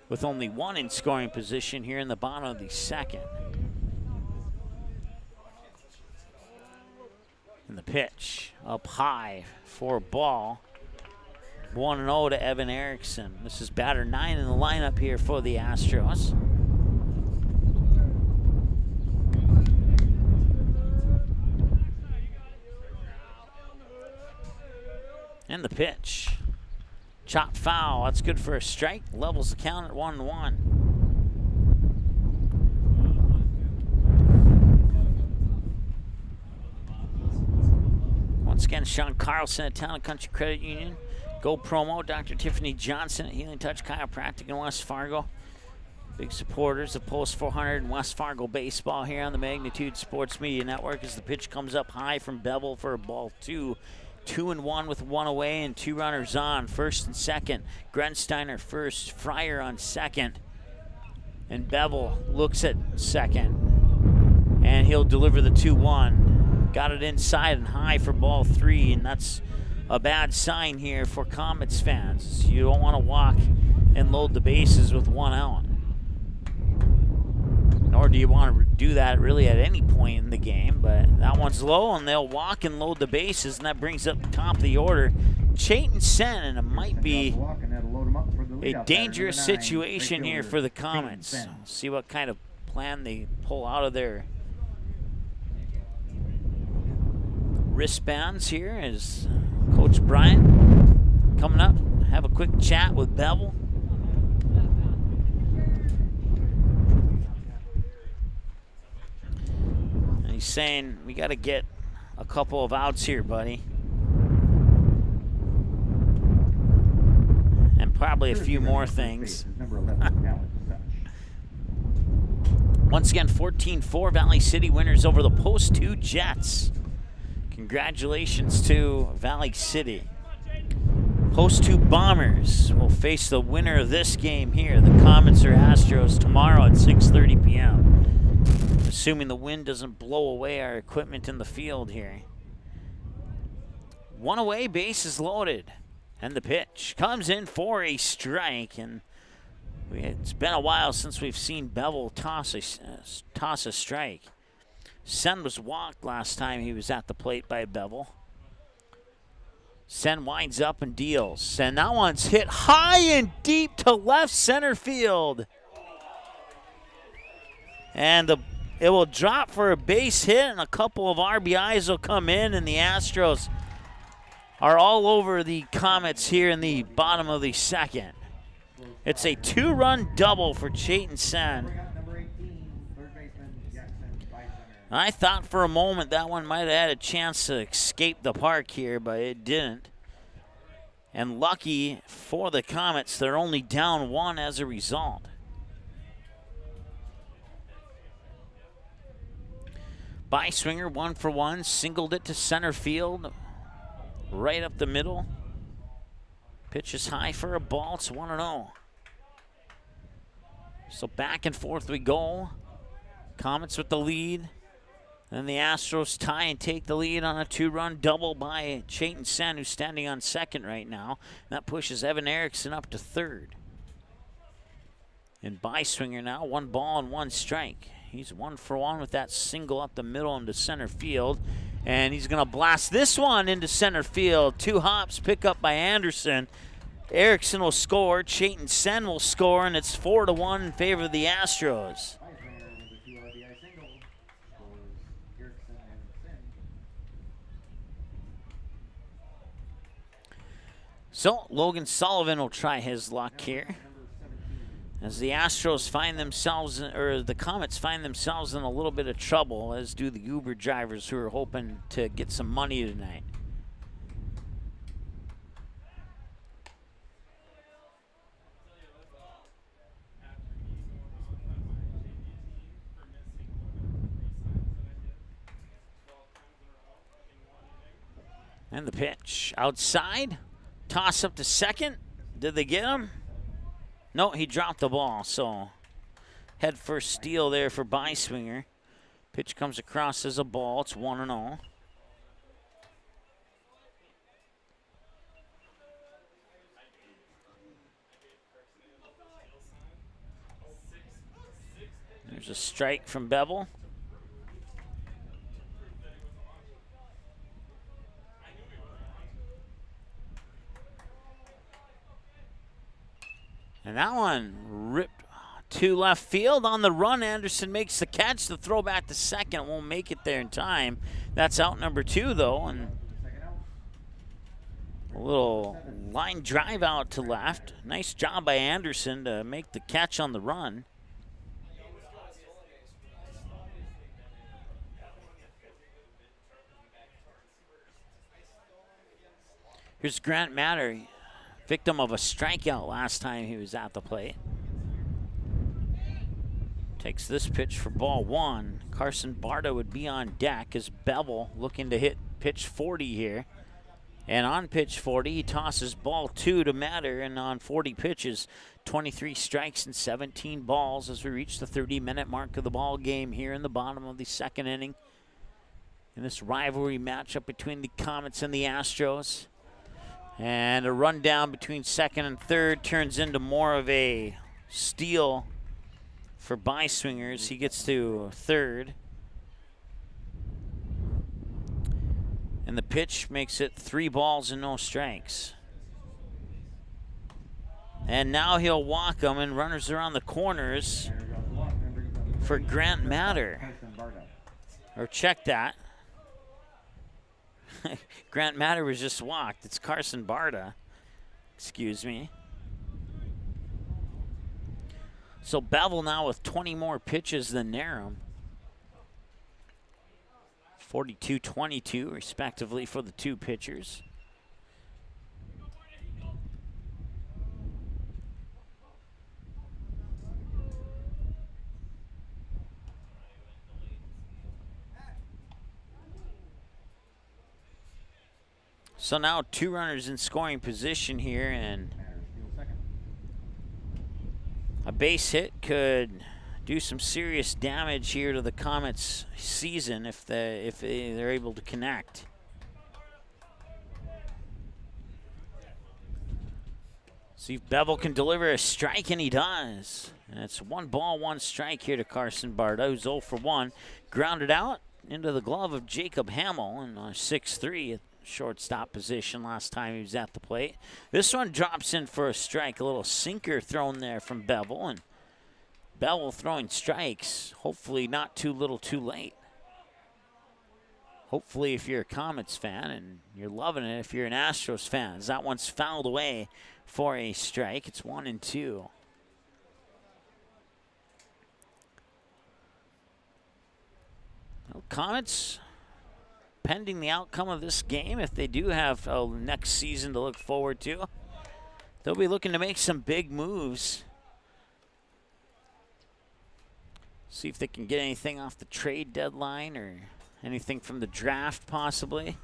S2: with only 1 in scoring position here in the bottom of the second. And the pitch up high for a ball. 1-0 to Evan Erickson. This is batter 9 in the lineup here for the Astros. And the pitch. Chop foul. That's good for a strike. Levels the count at 1-1. Once again, Sean Carlson at Town and Country Credit Union. Go Promo. Dr. Tiffany Johnson at Healing Touch Chiropractic in West Fargo. Big supporters of Post 400 and West Fargo baseball here on the Magnitude Sports Media Network as the pitch comes up high from Bevel for a ball 2. 2-1 with 1 away and 2 runners on. First and second. Grensteiner first. Fryer on second. And Bevel looks at second. And he'll deliver the 2-1. Got it inside and high for ball 3. And that's a bad sign here for Comets fans. You don't want to walk and load the bases with 1 out. Nor do you want to do that really at any point in the game, but that one's low and they'll walk and load the bases, and that brings up the top of the order Chayton Sen, and it might be a dangerous situation here for the Comets. See what kind of plan they pull out of their wristbands here as Coach Bryant coming up, have a quick chat with Bevel. He's saying, we got to get a couple of outs here, buddy. And probably a few more things. Once again, 14-4 Valley City winners over the Post 2 Jets. Congratulations to Valley City. Post 2 Bombers will face the winner of this game here, the Comets or Astros, tomorrow at 6:30 p.m. Assuming the wind doesn't blow away our equipment in the field here. One away, base is loaded. And the pitch comes in for a strike. And it's been a while since we've seen Bevel toss a strike. Sen was walked last time he was at the plate by Bevel. Sen winds up and deals. And that one's hit high and deep to left center field. And it will drop for a base hit, and a couple of RBIs will come in, and the Astros are all over the Comets here in the bottom of the second. It's a 2-run double for Chayton Sen. I thought for a moment that one might have had a chance to escape the park here, but it didn't. And lucky for the Comets, they're only down 1 as a result. Beiswinger 1 for 1, singled it to center field, right up the middle. Pitch is high for a ball, it's 1-0. So back and forth we go. Comets with the lead. Then the Astros tie and take the lead on a 2-run double by Chayton Sen, who's standing on second right now. That pushes Evan Erickson up to third. And Beiswinger now, 1 ball and 1 strike. He's 1 for 1 with that single up the middle into center field. And he's going to blast this one into center field. 2 hops, pick up by Anderson. Erickson will score, Chayton Sen will score, and it's 4-1 in favor of the Astros. So Logan Sullivan will try his luck here, as the Astros find themselves, or the Comets find themselves in a little bit of trouble, as do the Uber drivers who are hoping to get some money tonight. And the pitch outside. Toss up to second. Did they get him? No, he dropped the ball. So head first steal there for Beiswinger. Pitch comes across as a ball. It's 1-0. There's a strike from Bevel. And that one ripped to left field. On the run, Anderson makes the catch. The throw back to second won't make it there in time. That's out number 2, though. And a little line drive out to left. Nice job by Anderson to make the catch on the run. Here's Grant Matter, victim of a strikeout last time he was at the plate. Takes this pitch for ball 1. Carson Barta would be on deck as Bevel looking to hit pitch 40 here. And on pitch 40, he tosses ball 2 to Matter, and on 40 pitches, 23 strikes and 17 balls as we reach the 30-minute mark of the ball game here in the bottom of the second inning. In this rivalry matchup between the Comets and the Astros. And a rundown between second and third turns into more of a steal for Beiswingers. He gets to third. And the pitch makes it 3 balls and no strikes. And now he'll walk them, and runners are on the corners for Grant Matter. Or check that. Grant Matter was just walked. It's Carson Barta. Excuse me. So Bevel now with 20 more pitches than Narum. 42-22 respectively for the 2 pitchers. So now 2 runners in scoring position here, and a base hit could do some serious damage here to the Comets' season if they're able to connect. See if Bevel can deliver a strike, and he does. And it's 1 ball, 1 strike here to Carson Barta, who's 0 for 1. Grounded out into the glove of Jacob Hamill in 6-3 at shortstop position last time he was at the plate. This one drops in for a strike. A little sinker thrown there from Bevel, and Bevel throwing strikes. Hopefully not too little too late. Hopefully if you're a Comets fan, and you're loving it if you're an Astros fan, as that one's fouled away for a strike. It's 1-2. Well, Comets, pending the outcome of this game, if they do have next season to look forward to, they'll be looking to make some big moves. See if they can get anything off the trade deadline or anything from the draft possibly,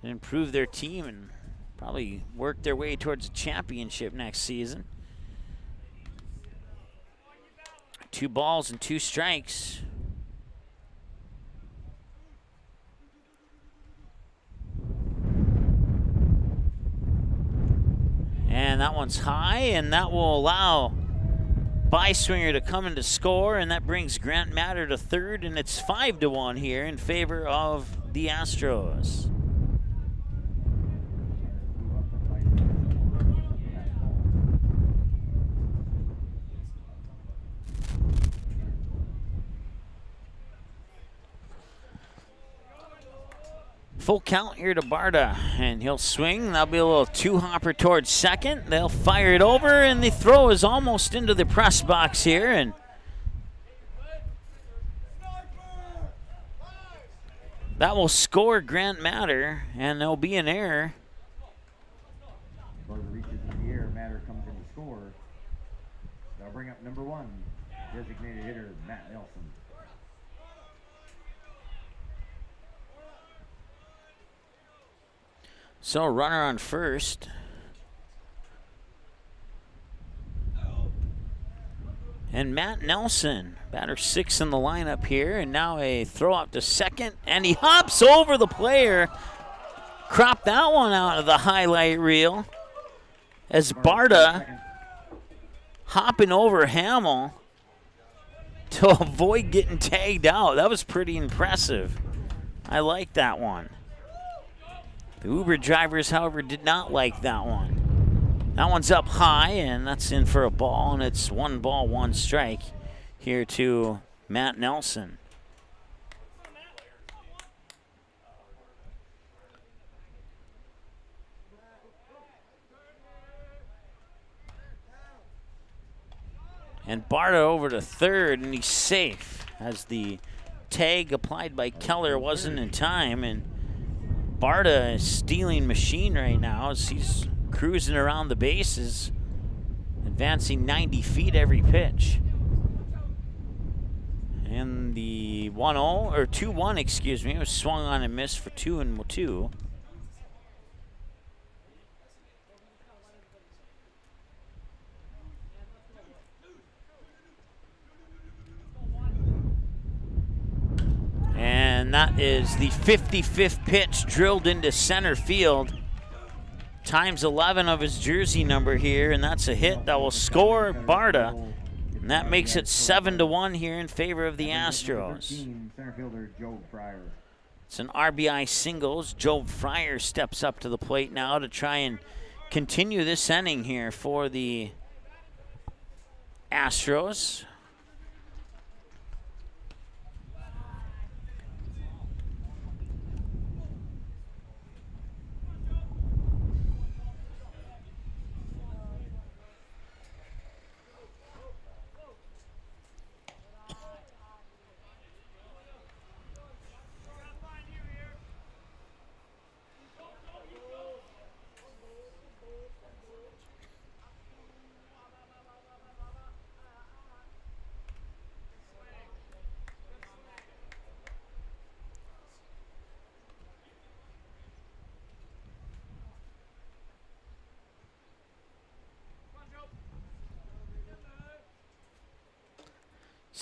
S2: and improve their team and probably work their way towards a championship next season. 2 balls and 2 strikes. And that one's high, and that will allow Byswinger to come in to score, and that brings Grant Matter to third, and it's 5-1 here in favor of the Astros. Full count here to Barta, and he'll swing. That'll be a little 2-hopper towards second. They'll fire it over, and the throw is almost into the press box here, and that will score Grant Matter, and there'll be an error.
S10: Barta reaches in the air, Matter comes in to score. They'll bring up number 1, designated hitter Matt Nelson.
S2: So runner on first. And Matt Nelson, batter 6 in the lineup here, and now a throw out to second, and he hops over the player. Crop that one out of the highlight reel as Barta hopping over Hamill to avoid getting tagged out. That was pretty impressive. I like that one. The Uber drivers, however, did not like that one. That one's up high, and that's in for a ball, and it's 1 ball, 1 strike here to Matt Nelson. And Barta over to third, and he's safe as the tag applied by Keller wasn't in time, and Barta is stealing machine right now as he's cruising around the bases, advancing 90 feet every pitch. And the 1-0, or 2-1, excuse me, was swung on and missed for 2-2. And that is the 55th pitch drilled into center field. Times 11 of his jersey number here, and that's a hit that will score Barta. And that makes it 7-1 here in favor of the Astros.
S10: Center fielder Joe Fryer.
S2: It's an RBI singles. Joe Fryer steps up to the plate now to try and continue this inning here for the Astros.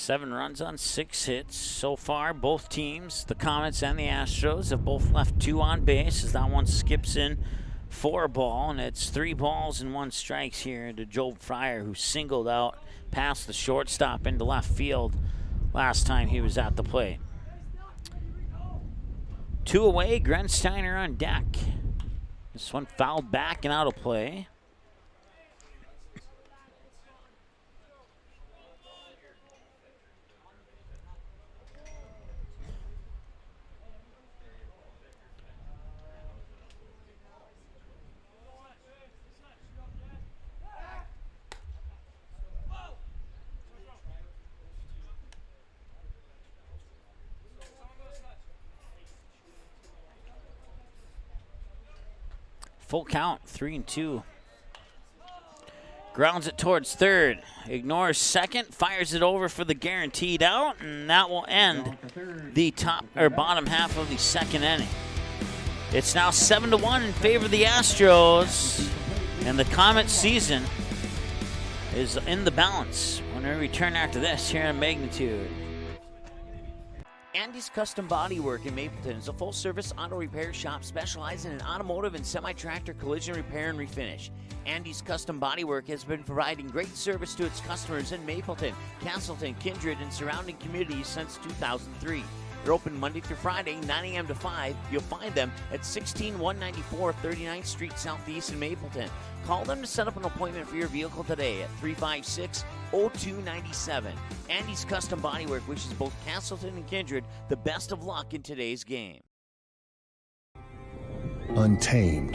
S2: 7 runs on 6 hits so far. Both teams, the Comets and the Astros, have both left 2 on base as that one skips in for a ball, and it's 3 balls and 1 strikes here to Joe Fryer, who singled out past the shortstop into left field last time he was at the plate. 2 away, Grensteiner on deck. This one fouled back and out of play. Full count, 3-2. Grounds it towards third. Ignores second, fires it over for the guaranteed out, and that will end the top or bottom half of the second inning. It's now 7-1 in favor of the Astros, and the Comets season is in the balance when we return after this here in Magnitude.
S3: Andy's Custom Bodywork in Mapleton is a full-service auto repair shop specializing in automotive and semi-tractor collision repair and refinish. Andy's Custom Bodywork has been providing great service to its customers in Mapleton, Castleton, Kindred, and surrounding communities since 2003. They're open Monday through Friday, 9 a.m. to 5. You'll find them at 16194 39th Street Southeast in Mapleton. Call them to set up an appointment for your vehicle today at 356-0297. Andy's Custom Bodywork wishes both Castleton and Kindred the best of luck in today's game.
S13: Untamed.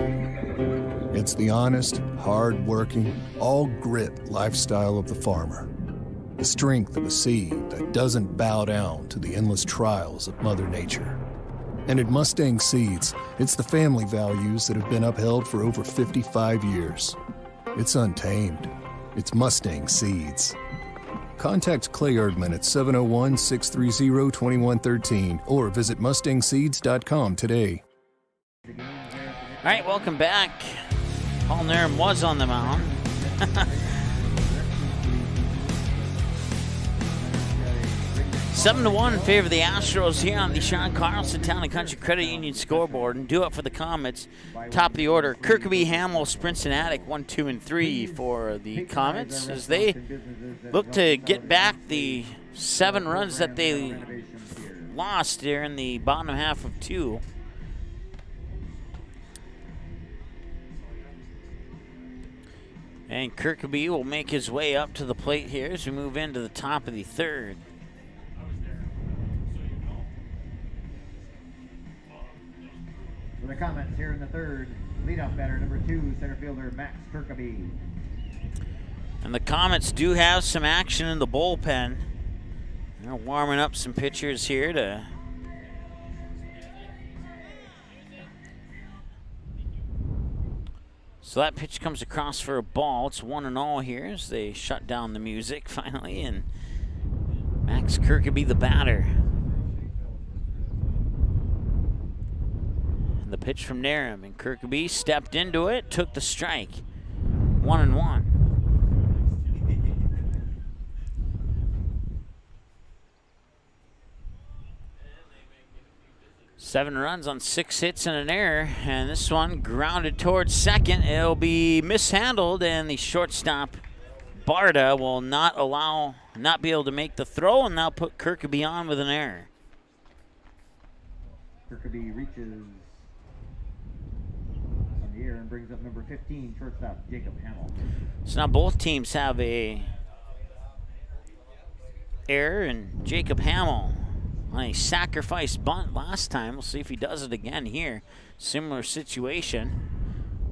S13: It's the honest, hard-working, all-grit lifestyle of the farmer. The strength of a seed that doesn't bow down to the endless trials of Mother Nature. And at Mustang Seeds, it's the family values that have been upheld for over 55 years. It's untamed. It's Mustang Seeds. Contact Clay Erdman at 701-630-2113 or visit mustangseeds.com today.
S2: All right, welcome back. Paul Narum was on the mound. 7-1 in favor of the Astros here on the Sean Carlson Town and Country Credit Union scoreboard. And due up for the Comets, top of the order, Kirkby, Hamill, Sprints-and-Attic, 1, 2, and 3 for the Comets as they look to get back the 7 runs that they lost there in the bottom half of 2. And Kirkby will make his way up to the plate here as we move into the top of the 3rd.
S10: For the Comets here in the 3rd, leadoff batter number 2, center fielder Max Kirkby.
S2: And the Comets do have some action in the bullpen. They're warming up some pitchers here to so that pitch comes across for a ball. It's 1-0 here as they shut down the music finally, and Max Kirkby the batter. The pitch from Narum, and Kirkby stepped into it, took the strike. 1-1. Seven runs on 6 hits and an error, and this one grounded towards second. It'll be mishandled, and the shortstop Barda will not be able to make the throw, and they'll put Kirkby on with an error.
S10: Kirkby reaches here and brings up number 15, shortstop Jacob Hamill.
S2: So now both teams have a error, and Jacob Hamill on a sacrifice bunt last time. We'll see if he does it again here. Similar situation.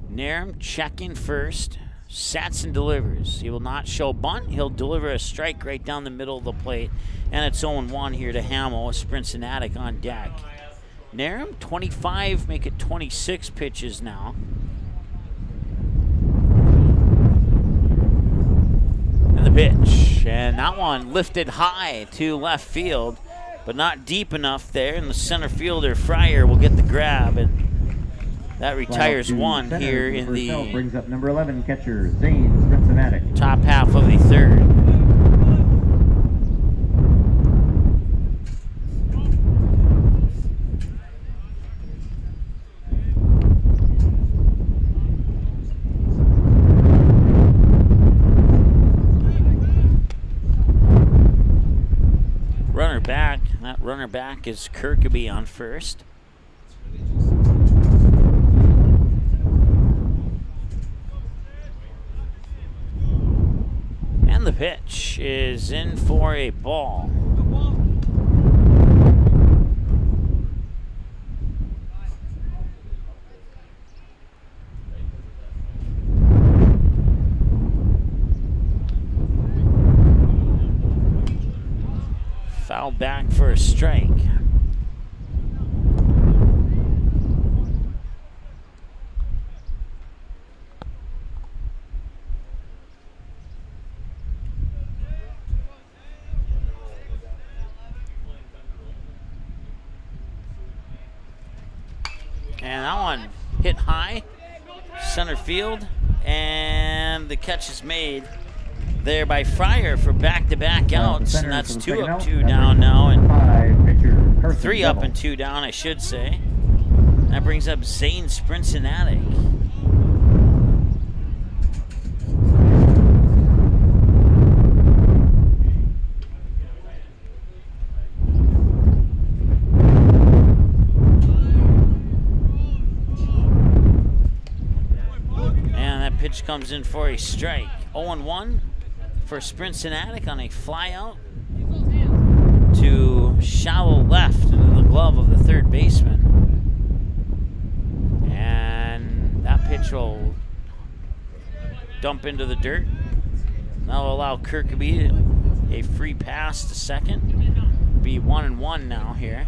S2: Narum checking first, sets and delivers. He will not show bunt. He'll deliver a strike right down the middle of the plate, and it's 0-1 here to Hamill with Sprints-and-Attic on deck. Narum, 25, make it 26 pitches now. And the pitch, and that one lifted high to left field, but not deep enough there, and the center fielder, Fryer, will get the grab, and that retires one here in the
S10: brings up number 11, catcher Zane Sprints-and-Attic.
S2: Top half of the 3rd. runner back is Kirkby on first. And the pitch is in for a ball. Foul back for a strike. And that one hit high, center field, and the catch is made there by Fryer for back-to-back outs, and that's 2 up, 2 down now, and 3 up and 2 down, I should say. That brings up Zane Sprincinatic. And that pitch comes in for a strike. 0-1. For Sprincinatic on a fly out to shallow left into the glove of the third baseman. And that pitch will dump into the dirt. That'll allow Kirkby a free pass to second. Be 1-1 now here.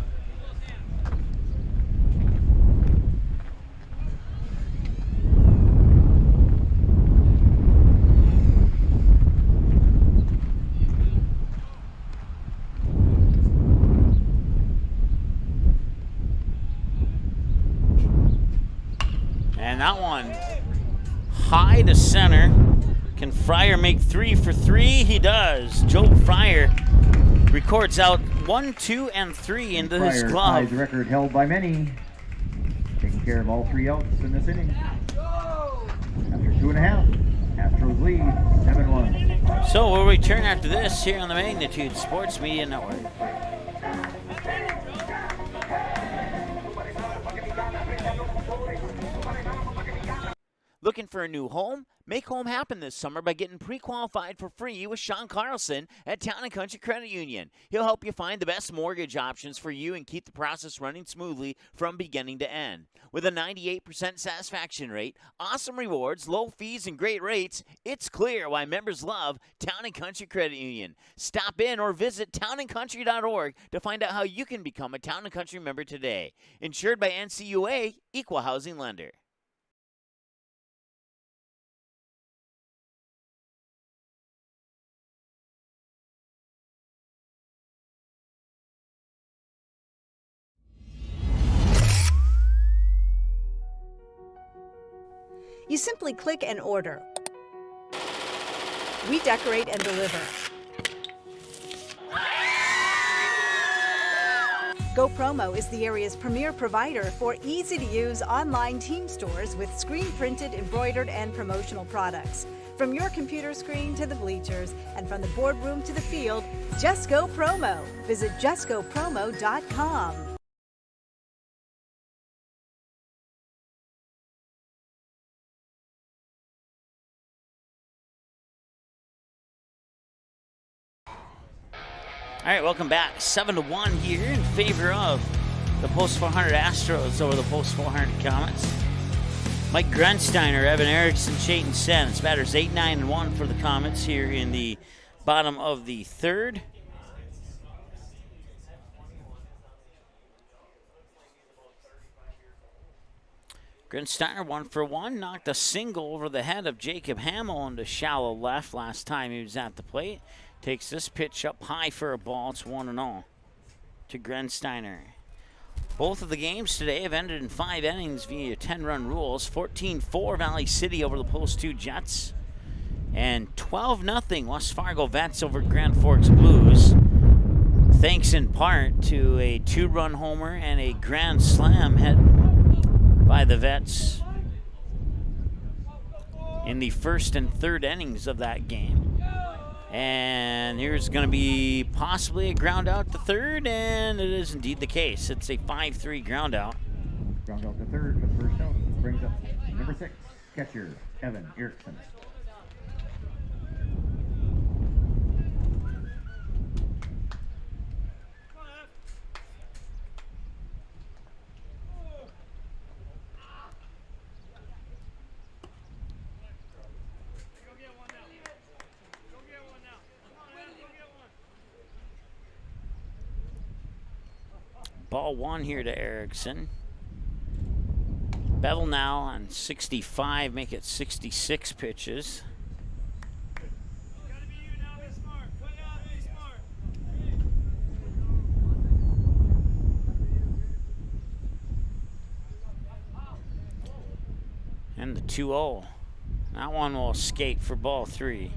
S2: And that one high to center. Can Fryer make 3 for 3? He does. Joe Fryer records out 1, 2, and 3 into his glove.
S10: Ties record held by many. Taking care of all 3 outs in this inning. After 2.5, Astros lead 7-1.
S2: So we'll return after this here on the Magnitude Sports Media Network.
S3: Looking for a new home? Make home happen this summer by getting pre-qualified for free with Sean Carlson at Town & Country Credit Union. He'll help you find the best mortgage options for you and keep the process running smoothly from beginning to end. With a 98% satisfaction rate, awesome rewards, low fees, and great rates, it's clear why members love Town & Country Credit Union. Stop in or visit townandcountry.org to find out how you can become a Town & Country member today. Insured by NCUA, Equal Housing Lender.
S4: You simply click and order. We decorate and deliver. GoPromo is the area's premier provider for easy-to-use online team stores with screen-printed, embroidered, and promotional products. From your computer screen to the bleachers, and from the boardroom to the field, just go promo. Visit justgopromo.com.
S2: All right, welcome back. 7-1 here in favor of the Post 400 Astros over the Post 400 Comets. Mike Grensteiner, Evan Erickson, Chayton Sens. Batters 8, 9, and 1 for the Comets here in the bottom of the third. Grensteiner 1 for 1, knocked a single over the head of Jacob Hamill into shallow left last time he was at the plate. Takes this pitch up high for a ball. It's 1-0 to Grensteiner. Both of the games today have ended in 5 innings via 10-run rules. 14-4 Valley City over the Post 2 Jets. And 12-0 West Fargo Vets over Grand Forks Blues. Thanks in part to a 2-run homer and a grand slam hit by the Vets in the first and third innings of that game. And here's going to be possibly a ground out to third, and it is indeed the case. It's a 5-3 ground out.
S10: Ground out to third for the first out. Brings up number 6, catcher Evan Erickson.
S2: Ball 1 here to Erickson. Bevel now on 65, make it 66 pitches. And the 2-0. That one will escape for ball 3.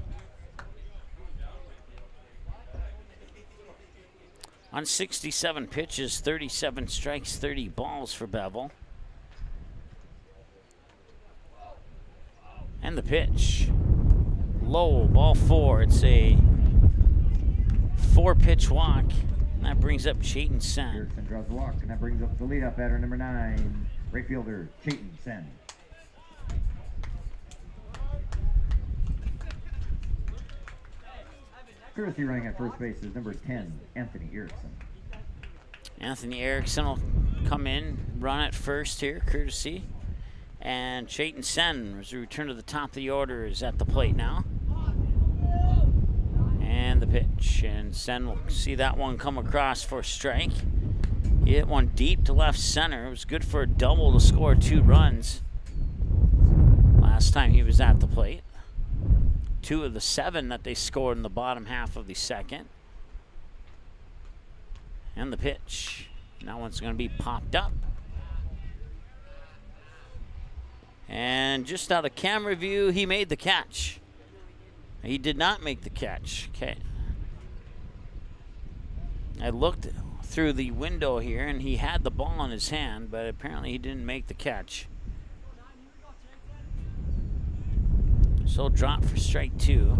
S2: On 67 pitches, 37 strikes, 30 balls for Bevel. And the pitch. Low, ball 4. It's a 4-pitch walk. And that brings up Chayton Sen.
S10: Erickson draws the walk, and that brings up the leadoff batter, number 9, right fielder Chayton Sen. Courtesy running at first base is number 10, Anthony Erickson.
S2: Anthony Erickson will come in, run at first here, courtesy. And Chayton Sen, as we return to the top of the order, is at the plate now. And the pitch. And Sen will see that one come across for a strike. He hit one deep to left center. It was good for a double to score 2 runs last time he was at the plate. 2 of the 7 that they scored in the bottom half of the second. And the pitch. That one's going to be popped up. And just out of camera view, he made the catch. He did not make the catch. Okay. I looked through the window here, and he had the ball in his hand, but apparently he didn't make the catch. So drop for strike 2.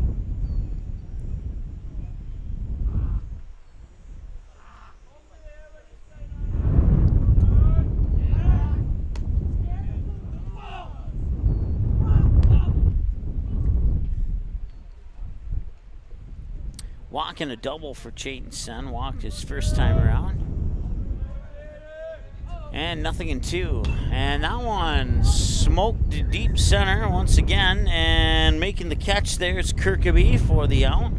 S2: Walking a double for Chayton Sen. Walked his first time around. And nothing in 2. And that one smoked to deep center once again. And making the catch there is Kirkaby for the out.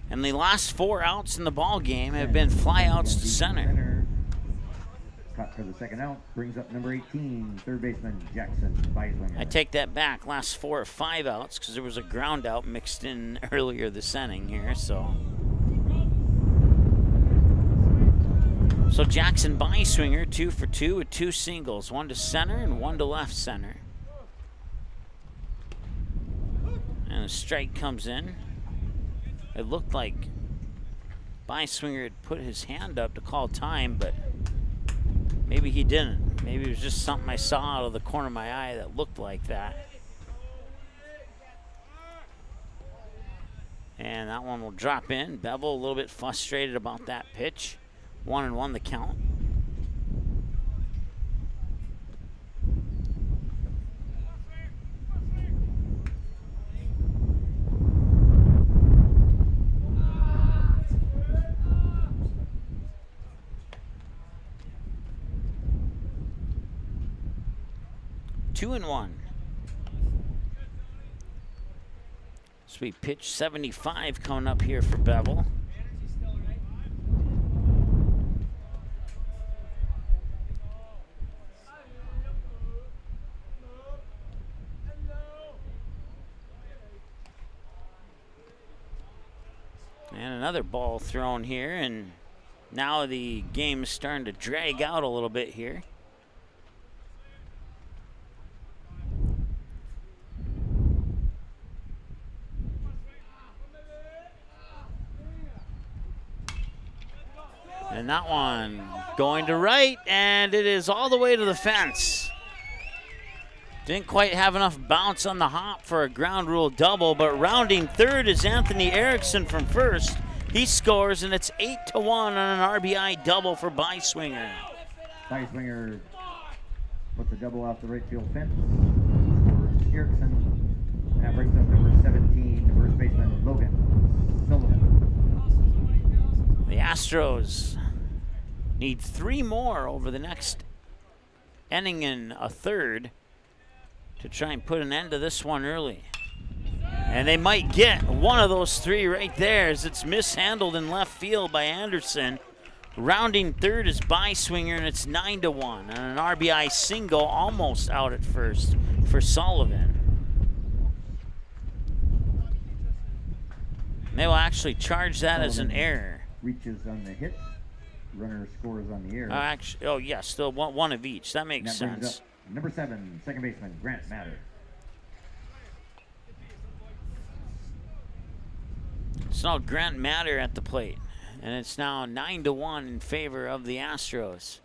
S2: And the last 4 outs in the ball game have been fly outs to center.
S10: Caught for the second out. Brings up number 18, third baseman Jackson Beislinger.
S2: I take that back. Last 4 or 5 outs because there was a ground out mixed in earlier this inning here. So Jackson Beiswinger, 2 for 2 with 2 singles, 1 to center and 1 to left center. And a strike comes in. It looked like Beiswinger had put his hand up to call time, but maybe he didn't. Maybe it was just something I saw out of the corner of my eye that looked like that. And that one will drop in. Bevel a little bit frustrated about that pitch. 1-1 the count. Two and 1. So we pitch 75 coming up here for Bevel. And another ball thrown here, and now the game is starting to drag out a little bit here. And that one going to right, and it is all the way to the fence. Didn't quite have enough bounce on the hop for a ground rule double, but rounding third is Anthony Erickson from first. He scores, and it's 8-1 on an RBI double for Beiswinger.
S10: Beiswinger puts a double off the right field fence for Erickson. And that brings up number 17, the first baseman, Logan Sullivan.
S2: The Astros need 3 more over the next inning and a third to try and put an end to this one early. And they might get one of those 3 right there as it's mishandled in left field by Anderson. Rounding third is Beiswinger, and it's 9-1 on an RBI single, almost out at first for Sullivan. They will actually charge that as an error.
S10: Reaches on the hit. Runner scores on the air.
S2: Yes, still one of each. That makes sense.
S10: Number 7, second baseman, Grant Matter.
S2: It's now Grant Matter at the plate, and it's now 9-1 in favor of the Astros.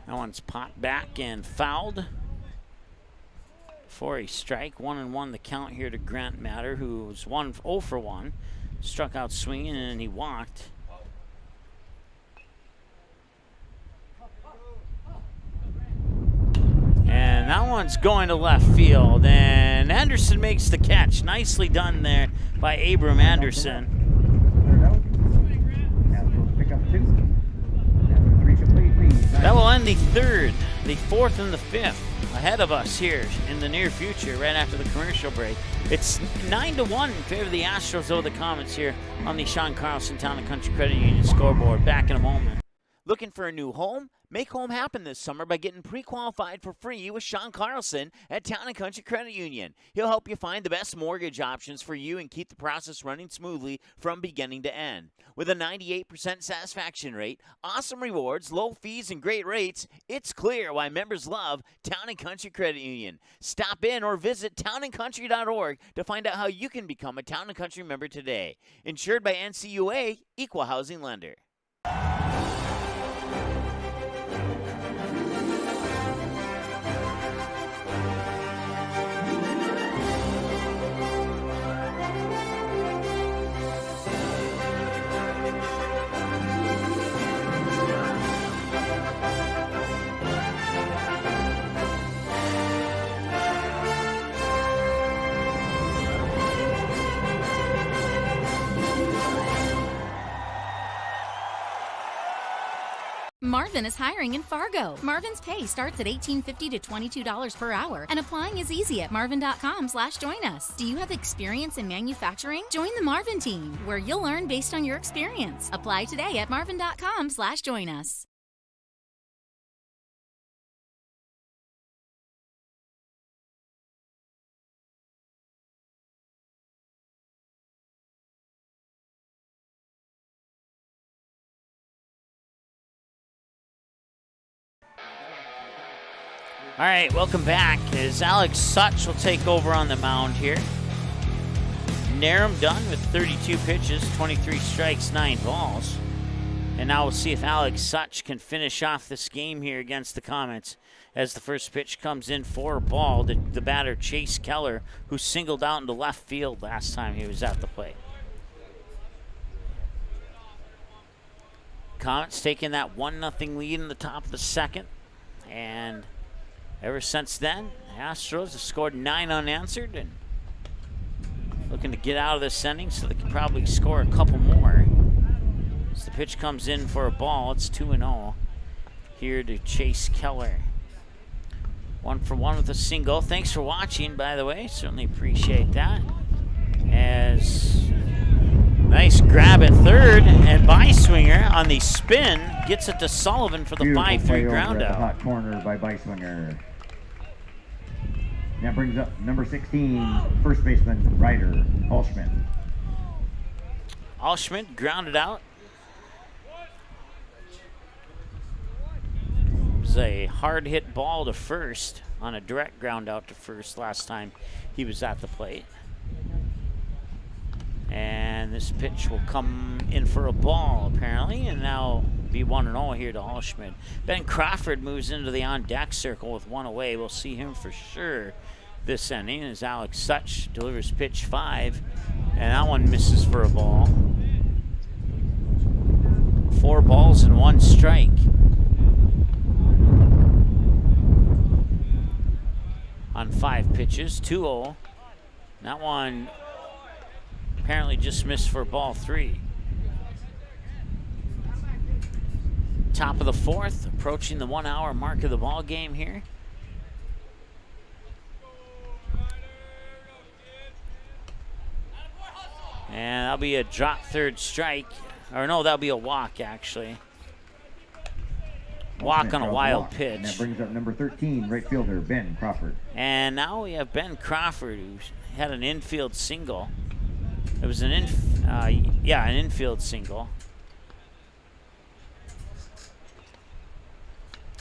S2: That one's popped back and fouled for a strike. 1-1 the count here to Grant Matter, who was 0 for 1. Struck out swinging and he walked. And that one's going to left field, and Anderson makes the catch. Nicely done there by Abram Anderson.
S10: Astros pick up 2. After 3 complete leads.
S2: That will end the third, the fourth, and the fifth ahead of us here in the near future, right after the commercial break. It's 9-1 in favor of the Astros over the Comets here on the Sean Carlson Town and Country Credit Union scoreboard. Back in a moment.
S3: Looking for a new home? Make home happen this summer by getting pre-qualified for free with Sean Carlson at Town and Country Credit Union. He'll help you find the best mortgage options for you and keep the process running smoothly from beginning to end. With a 98% satisfaction rate, awesome rewards, low fees, and great rates, it's clear why members love Town and Country Credit Union. Stop in or visit townandcountry.org to find out how you can become a Town and Country member today. Insured by NCUA, Equal Housing Lender.
S9: Marvin is hiring in Fargo. Marvin's pay starts at $18.50 to $22 per hour, and applying is easy at marvin.com/join us. Do you have experience in manufacturing? Join the Marvin team, where you'll earn based on your experience. Apply today at marvin.com/join us.
S2: All right, welcome back as Alex Such will take over on the mound here. Narum done with 32 pitches, 23 strikes, 9 balls. And now we'll see if Alex Such can finish off this game here against the Comets as the first pitch comes in for a ball to the batter Chase Keller, who singled out into left field last time he was at the plate. Comets taking that 1-0 lead in the top of the second, and ever since then, the Astros have scored 9 unanswered and looking to get out of this inning so they can probably score a couple more. As the pitch comes in for a ball, it's 2-0 here to Chase Keller. 1 for 1 with a single. Thanks for watching, by the way. Certainly appreciate that. As nice grab at third, and Beiswinger on the spin gets it to Sullivan for the 5-3 ground out.
S10: Hot corner by Beiswinger. That brings up number 16, first baseman Ryder Allschmidt.
S2: Allschmidt grounded out. It was a hard hit ball to first on a direct ground out to first last time he was at the plate. And this pitch will come in for a ball, apparently, and now be 1-0 here to Hallschmidt. Ben Crawford moves into the on-deck circle with one away. We'll see him for sure this inning as Alex Such delivers pitch 5, and that one misses for a ball. 4 balls and 1 strike. On 5 pitches, 2-0. That one apparently just missed for ball 3. Top of the 4th, approaching the 1 hour mark of the ball game here. And that'll be a drop third strike. Or no, that'll be a walk actually. Walk on a wild pitch.
S10: And that brings up number 13, right fielder, Ben Crawford.
S2: And now we have Ben Crawford, who had an infield single. It was an infield single.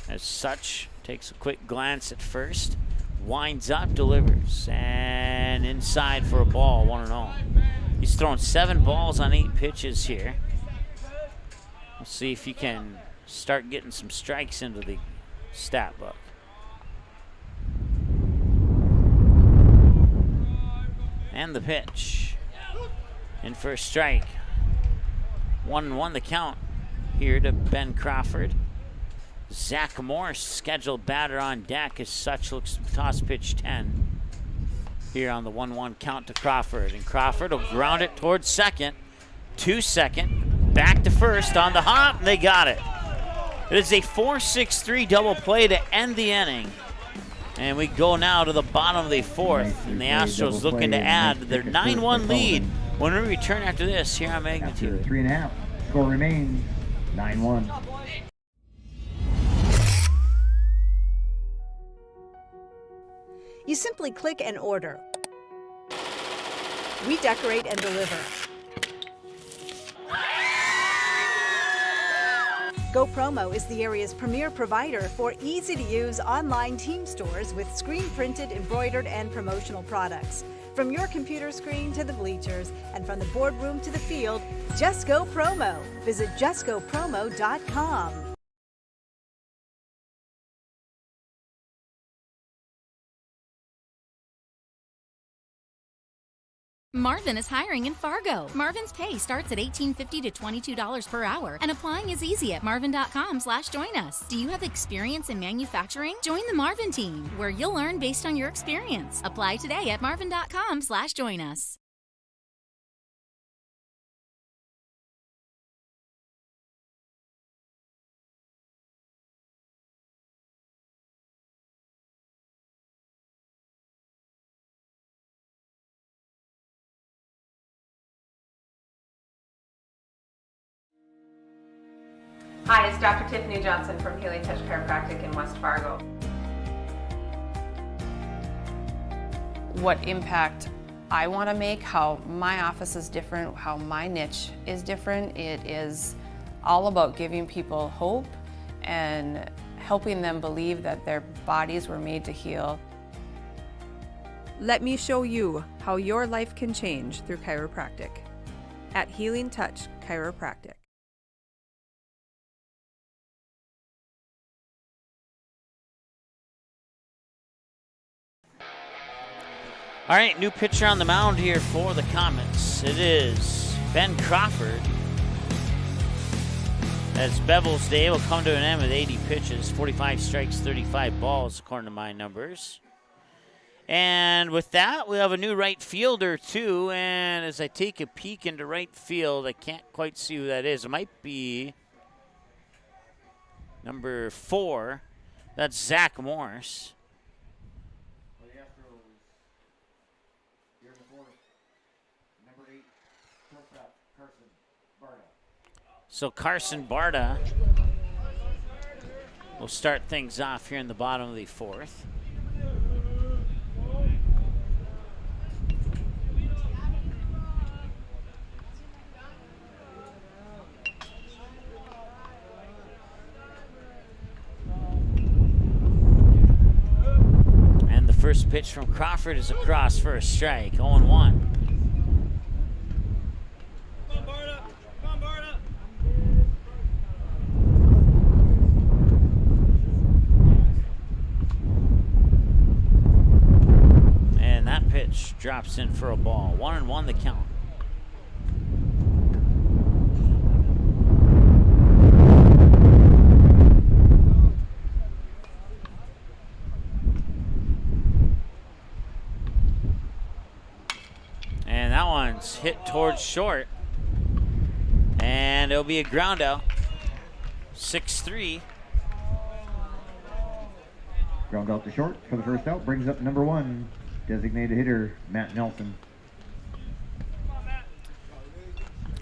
S2: As Such takes a quick glance at first, winds up, delivers, and inside for a ball, 1-0. He's thrown 7 balls on 8 pitches here. We'll see if he can start getting some strikes into the stat book. And the pitch. In for a strike. 1-1 the count here to Ben Crawford. Zach Morse, scheduled batter on deck as Such looks to toss pitch 10. Here on the 1-1 count to Crawford. And Crawford will ground it towards second. To second. Back to first on the hop, and they got it. It is a 4-6-3 double play to end the inning. And we go now to the bottom of the 4th. And the Astros looking to add their 9-1 lead when we return after this here on Magnitude.
S10: After 3.5, score remains 9-1.
S4: You simply click and order. We decorate and deliver. GoPromo is the area's premier provider for easy-to-use online team stores with screen-printed, embroidered, and promotional products. From your computer screen to the bleachers, and from the boardroom to the field, just go promo. Visit justgopromo.com.
S9: Marvin is hiring in Fargo. Marvin's pay starts at $18.50 to $22 per hour, and applying is easy at marvin.com/join us. Do you have experience in manufacturing? Join the Marvin team, where you'll learn based on your experience. Apply today at marvin.com/join us.
S7: Hi, it's Dr. Tiffany Johnson from Healing Touch Chiropractic in West Fargo. What impact I want to make, how my office is different, how my niche is different, it is all about giving people hope and helping them believe that their bodies were made to heal.
S8: Let me show you how your life can change through chiropractic at Healing Touch Chiropractic.
S2: All right, new pitcher on the mound here for the Comets. It is Ben Crawford. As Bevel's day will come to an end with 80 pitches, 45 strikes, 35 balls, according to my numbers. And with that, we have a new right fielder, too. And as I take a peek into right field, I can't quite see who that is. It might be number 4. That's Zach Morse. So Carson Barta will start things off here in the bottom of the 4th. And the first pitch from Crawford is across for a strike, 0-1. drops in for a ball. 1-1 the count. And that one's hit towards short. And it'll be a ground out. 6-3.
S10: Ground out to short for the first out. Brings up number 1, designated hitter, Matt Nelson.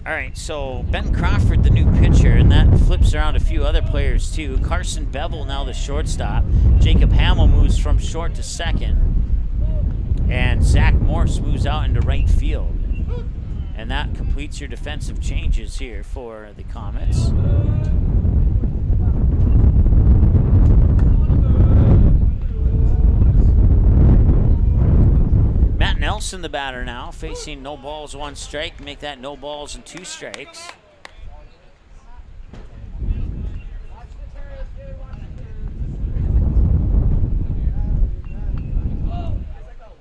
S2: All right, so Ben Crawford, the new pitcher, and that flips around a few other players too. Carson Bevel now the shortstop. Jacob Hamill moves from short to second. And Zach Morse moves out into right field. And that completes your defensive changes here for the Comets. Matt Nelson, the batter now, facing no balls, 1 strike. Make that no balls and 2 strikes.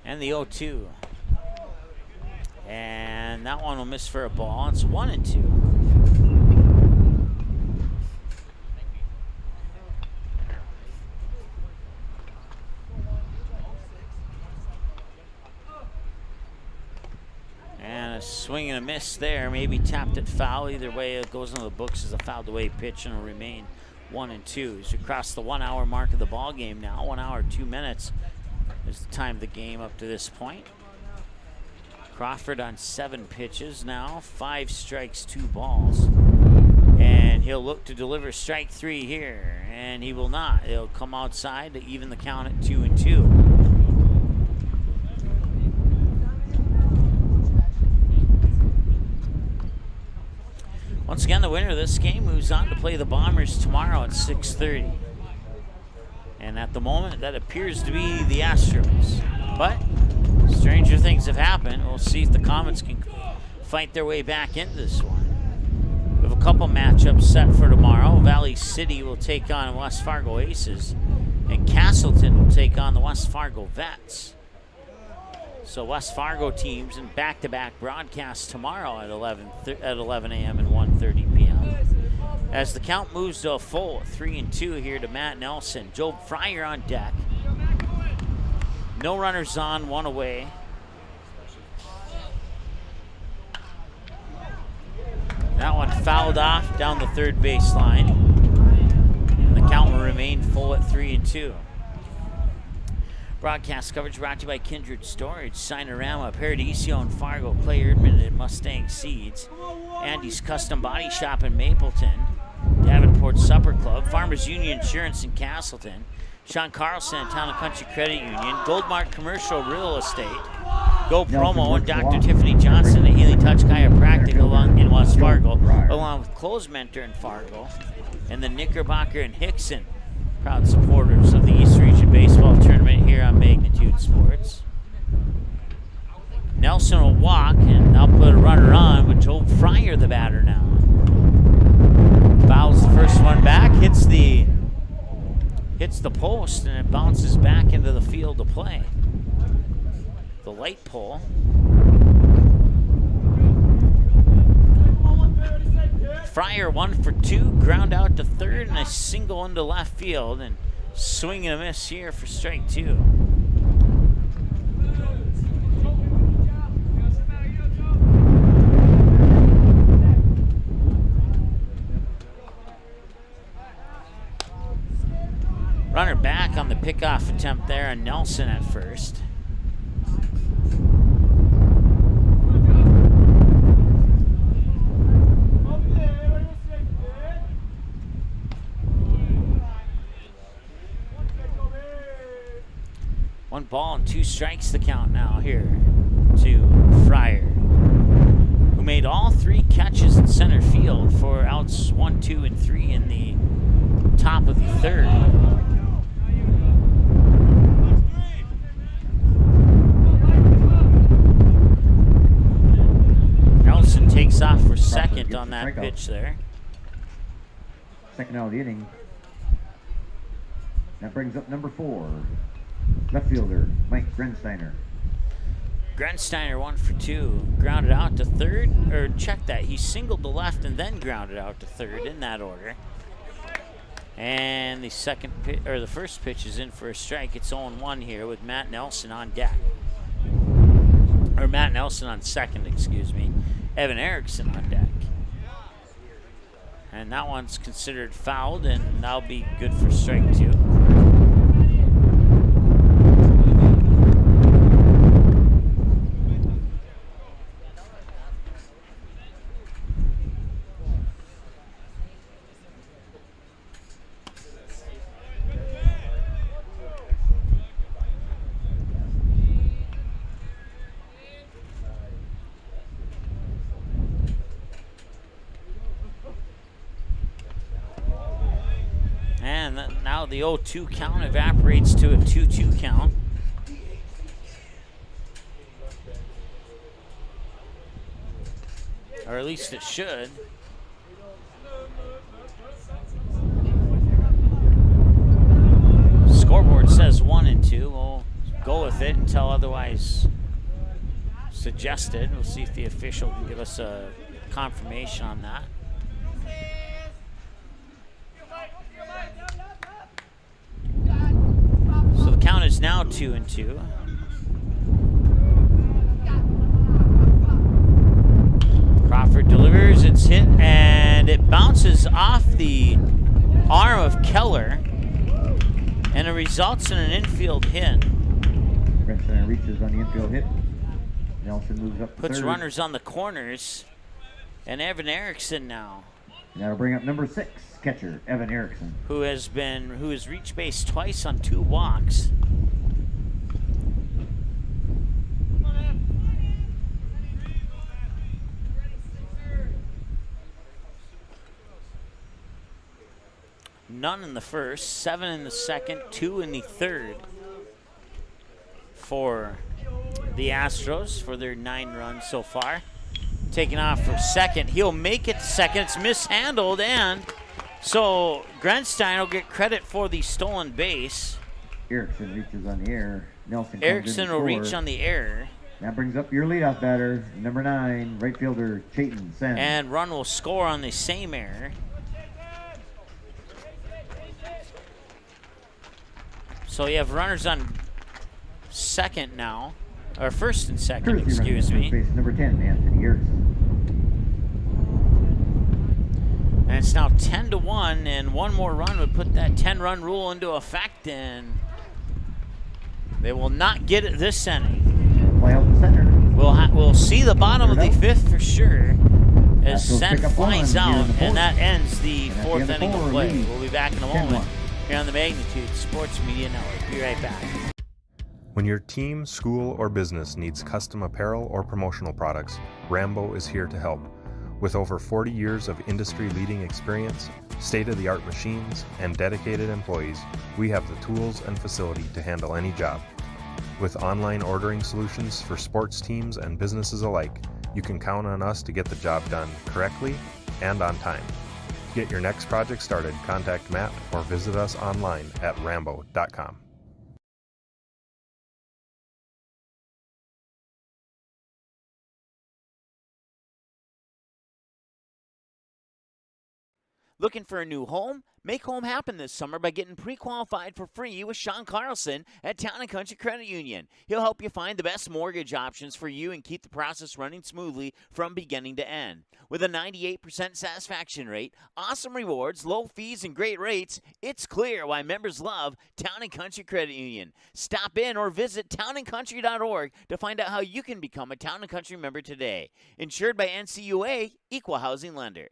S2: And the 0-2. And that one will miss for a ball. It's 1-2. And a swing and a miss there. Maybe tapped it foul. Either way, it goes into the books as a fouled away pitch and will remain 1-2. As we cross the 1 hour mark of the ball game now. 1 hour, 2 minutes is the time of the game up to this point. Crawford on 7 pitches now, 5 strikes, 2 balls. And he'll look to deliver strike 3 here, and he will not. He'll come outside to even the count at 2-2. Once again, the winner of this game moves on to play the Bombers tomorrow at 6:30. And at the moment, that appears to be the Astros. But stranger things have happened. We'll see if the Comets can fight their way back into this one. We have a couple matchups set for tomorrow. Valley City will take on West Fargo Aces, and Castleton will take on the West Fargo Vets. So West Fargo teams in back-to-back broadcasts tomorrow at 11 a.m. and 1:30 p.m. As the count moves to a full 3-2 here to Matt Nelson. Job Fryer on deck. No runners on, 1 away. That one fouled off down the third baseline. And the count will remain full at 3-2. Broadcast coverage brought to you by Kindred Storage, Sinorama, Paradiso in Fargo, Clay Erdman at Mustang Seeds, Andy's Custom Body Shop in Mapleton, Davenport Supper Club, Farmers Union Insurance in Castleton, Sean Carlson and Town and Country Credit Union, Goldmark Commercial Real Estate, Go Promo, and Dr. Tiffany Johnson at Healing Touch Chiropractic along in West Fargo, along with Close Mentor in Fargo, and the Knickerbocker and Hickson, proud supporters of the East Region Baseball Tournament here on Magnitude Sports. Nelson will walk, and I'll put a runner on with Joel Fryer, the batter now. Fouls the first one back, hits the post, and it bounces back into the field to play. The light pole. Fryer 1 for 2, ground out to third, and a single into left field, and swing and a miss here for strike 2. Runner back on the pickoff attempt there on Nelson at first. One ball and 2 strikes the count now here to Fryer, who made all 3 catches in center field for outs 1, 2, and 3 in the top of the third. Nelson takes off for second on that pitch there.
S10: Second out of the inning. That brings up number 4. Left fielder, Mike Grensteiner.
S2: Grensteiner 1 for 2. Grounded out to third, or check that. He singled to left and then grounded out to third in that order. And the first pitch is in for a strike. It's 0-1 here with Matt Nelson on deck. Or Matt Nelson on second, excuse me. Evan Erickson on deck. And that one's considered fouled, and that'll be good for strike 2. Now the 0-2 count evaporates to a 2-2 count. Or at least it should. Scoreboard says 1-2. We'll go with it until otherwise suggested. We'll see if the official can give us a confirmation on that. So the count is now 2-2. Crawford delivers, it's hit, and it bounces off the arm of Keller, and it results in an infield hit.
S10: Grensteiner reaches on the infield hit. Nelson moves up to
S2: Puts
S10: third.
S2: runners on the corners, and Evan Erickson now.
S10: And that'll bring up number 6, catcher Evan Erickson,
S2: who has reached base twice on 2 walks. None in the first, 7 in the second, 2 in the third for the Astros for their 9 runs so far. Taking off for second. He'll make it second. It's mishandled, and so Grenstein will get credit for the stolen base.
S10: Erickson reaches on the air. Nelson
S2: Erickson will reach on the air.
S10: That brings up your leadoff batter, number 9, right fielder Chayton Sen.
S2: And run will score on the same error. So you have runners on second now, or first and second, excuse me.
S10: Base number 10, Anthony Erickson.
S2: And it's now 10-1, and one more run would put that 10-run rule into effect, and they will not get it this inning.
S10: Play out the center.
S2: We'll see the bottom of the 5th for sure as Sen flies out, and that ends the 4th inning of play. We'll be back in a moment here on the Magnitude Sports Media Network. Be right back.
S14: When your team, school, or business needs custom apparel or promotional products, Rambo is here to help. With over 40 years of industry-leading experience, state-of-the-art machines, and dedicated employees, we have the tools and facility to handle any job. With online ordering solutions for sports teams and businesses alike, you can count on us to get the job done correctly and on time. To get your next project started, contact Matt or visit us online at rambo.com.
S3: Looking for a new home? Make home happen this summer by getting pre-qualified for free with Sean Carlson at Town & Country Credit Union. He'll help you find the best mortgage options for you and keep the process running smoothly from beginning to end. With a 98% satisfaction rate, awesome rewards, low fees, and great rates, it's clear why members love Town & Country Credit Union. Stop in or visit townandcountry.org to find out how you can become a Town & Country member today. Insured by NCUA, Equal Housing Lender.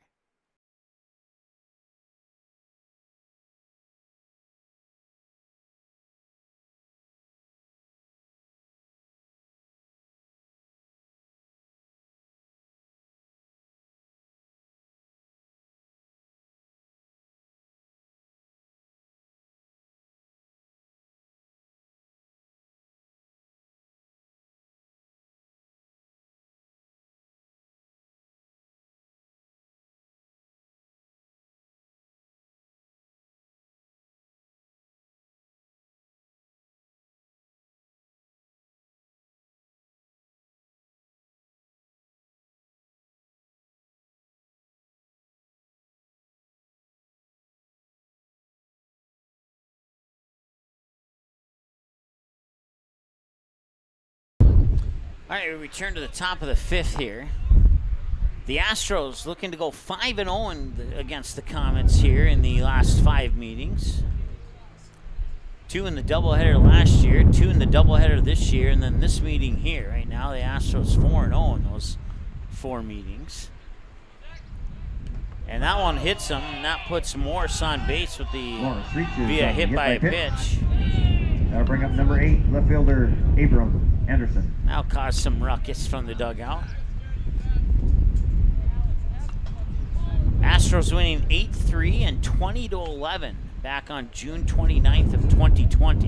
S2: All right, we return to the top of the 5th here. The Astros looking to go 5-0 against the Comets here in the last 5 meetings. 2 in the doubleheader last year, 2 in the doubleheader this year, and then this meeting here. Right now, the Astros 4-0 in those 4 meetings. And that one hits him, and that puts Morris on base with the via hit by a pitch.
S10: That'll bring up number 8, left fielder Abram Anderson.
S2: That'll cause some ruckus from the dugout. Astros winning 8-3 and 20-11 back on June 29th of 2020.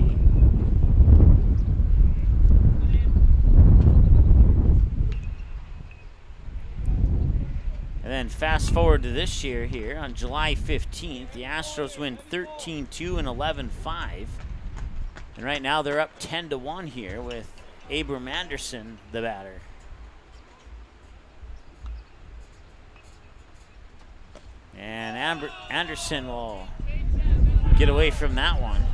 S2: And then fast forward to this year here on July 15th, the Astros win 13-2 and 11-5. And right now they're up 10-1 here with Abram Anderson, the batter. And Anderson will get away from that one.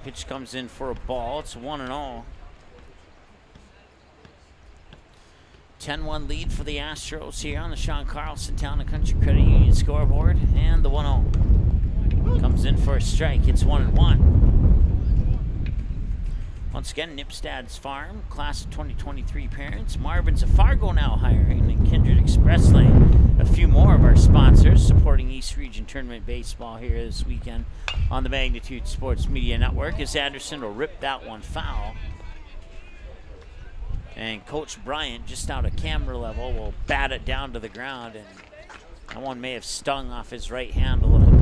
S2: Pitch comes in for a ball. It's 1-0. 10-1 lead for the Astros here on the Sean Carlson Town and Country Credit Union scoreboard. And the 1-0 comes in for a strike. It's 1-1. Once again, Nipstad's Farm, class of 2023 parents. Marvin's of Fargo now hiring, and Kindred Express Lane. A few more of our sponsors supporting East Region Tournament Baseball here this weekend on the Magnitude Sports Media Network, as Anderson will rip that one foul. And Coach Bryant, just out of camera level, will bat it down to the ground, and that one may have stung off his right hand a little bit.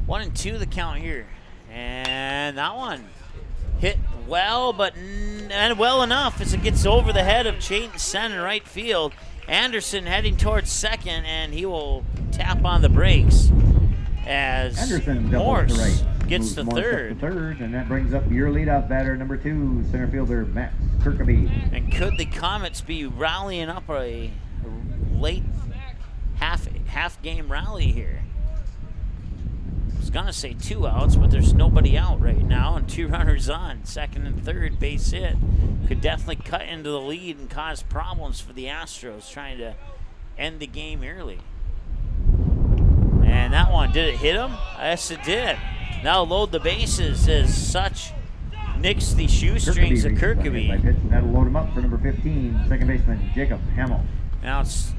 S2: 1-2 the count here, and that one hit well, but well enough as it gets over the head of Chayton Sen in right field. Anderson heading towards second, and he will tap on the brakes as
S10: Anderson
S2: Morse
S10: to right.
S2: gets to third.
S10: And that brings up your leadoff batter, number 2, center fielder Max Kirkaby.
S2: And could the Comets be rallying up a late half game rally here? I was gonna say 2 outs, but there's nobody out right now, and 2 runners on. Second and third, base hit. Could definitely cut into the lead and cause problems for the Astros trying to end the game early. And that one, did it hit him? Yes, it did. Now load the bases as such nicks the shoestrings of Kirkaby.
S10: That'll load him up for number 15, second baseman Jacob Hamill.
S2: Now it's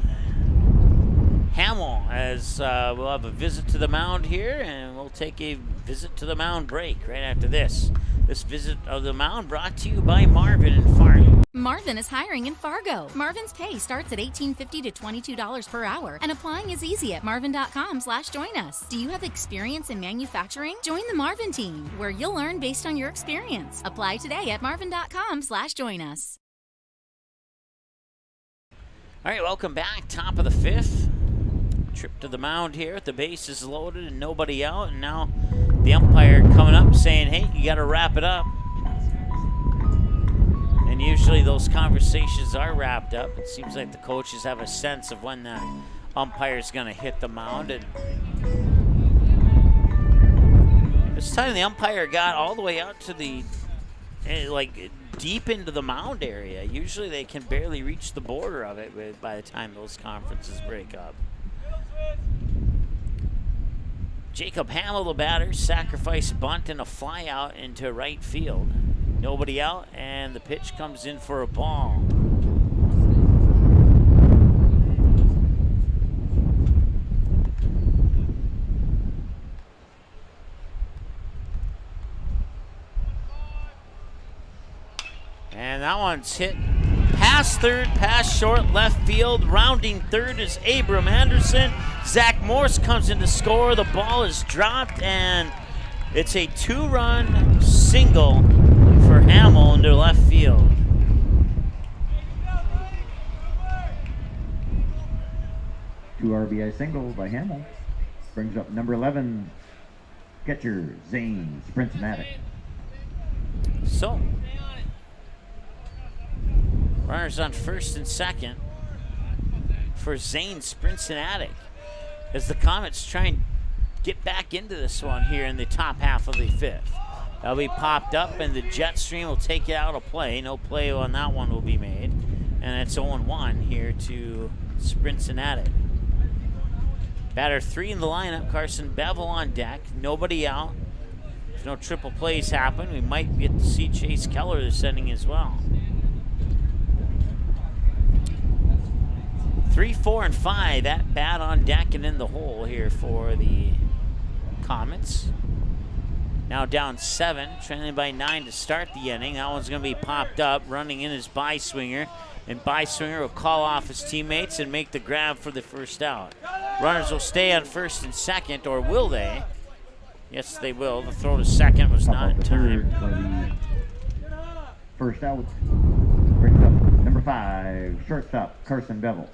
S2: Hamill as we'll have a visit to the mound here, and we'll take a visit to the mound break right after this. This visit of the mound brought to you by Marvin and Fargo.
S9: Marvin is hiring in Fargo. Marvin's pay starts at $18.50 to $22 per hour, and applying is easy at marvin.com/join us. Do you have experience in manufacturing? Join the Marvin team, where you'll earn based on your experience. Apply today at marvin.com/join us.
S2: All right, welcome back. Top of the 5th. Trip to the mound here. The base is loaded and nobody out, and now the umpire coming up saying, hey, you got to wrap it up. And usually those conversations are wrapped up. It seems like the coaches have a sense of when the umpire's going to hit the mound. And this time the umpire got all the way out to the, deep into the mound area. Usually they can barely reach the border of it by the time those conferences break up. Jacob Hamill, the batter, sacrifice bunt and a fly out into right field. Nobody out, and the pitch comes in for a ball. And that one's hit past third, past short, left field. Rounding third is Abram Anderson. Zach Morse comes in to score. The ball is dropped, and it's a 2-run single for Hamill into left field.
S10: Two RBI single by Hamill. Brings up number 11, catcher Zane Sprints-Matic.
S2: So, runners on first and second for Zane Sprints-Matic as the Comets try and get back into this one here in the top half of the 5th. That'll be popped up, and the jet stream will take it out of play. No play on that one will be made. And it's 0-1 here to Cincinnati. Batter 3 in the lineup, Carson Bevel on deck. Nobody out. If no triple plays happen, we might get to see Chase Keller descending as well. 3, 4, and 5. That bat on deck and in the hole here for the Comets. Now down 7, trailing by 9 to start the inning. That one's going to be popped up. Running in is Byswinger. And Byswinger will call off his teammates and make the grab for the first out. Runners will stay on first and second, or will they? Yes, they will. The throw to second was not in time.
S10: First out brings up number 5, shortstop, Carson Bevel.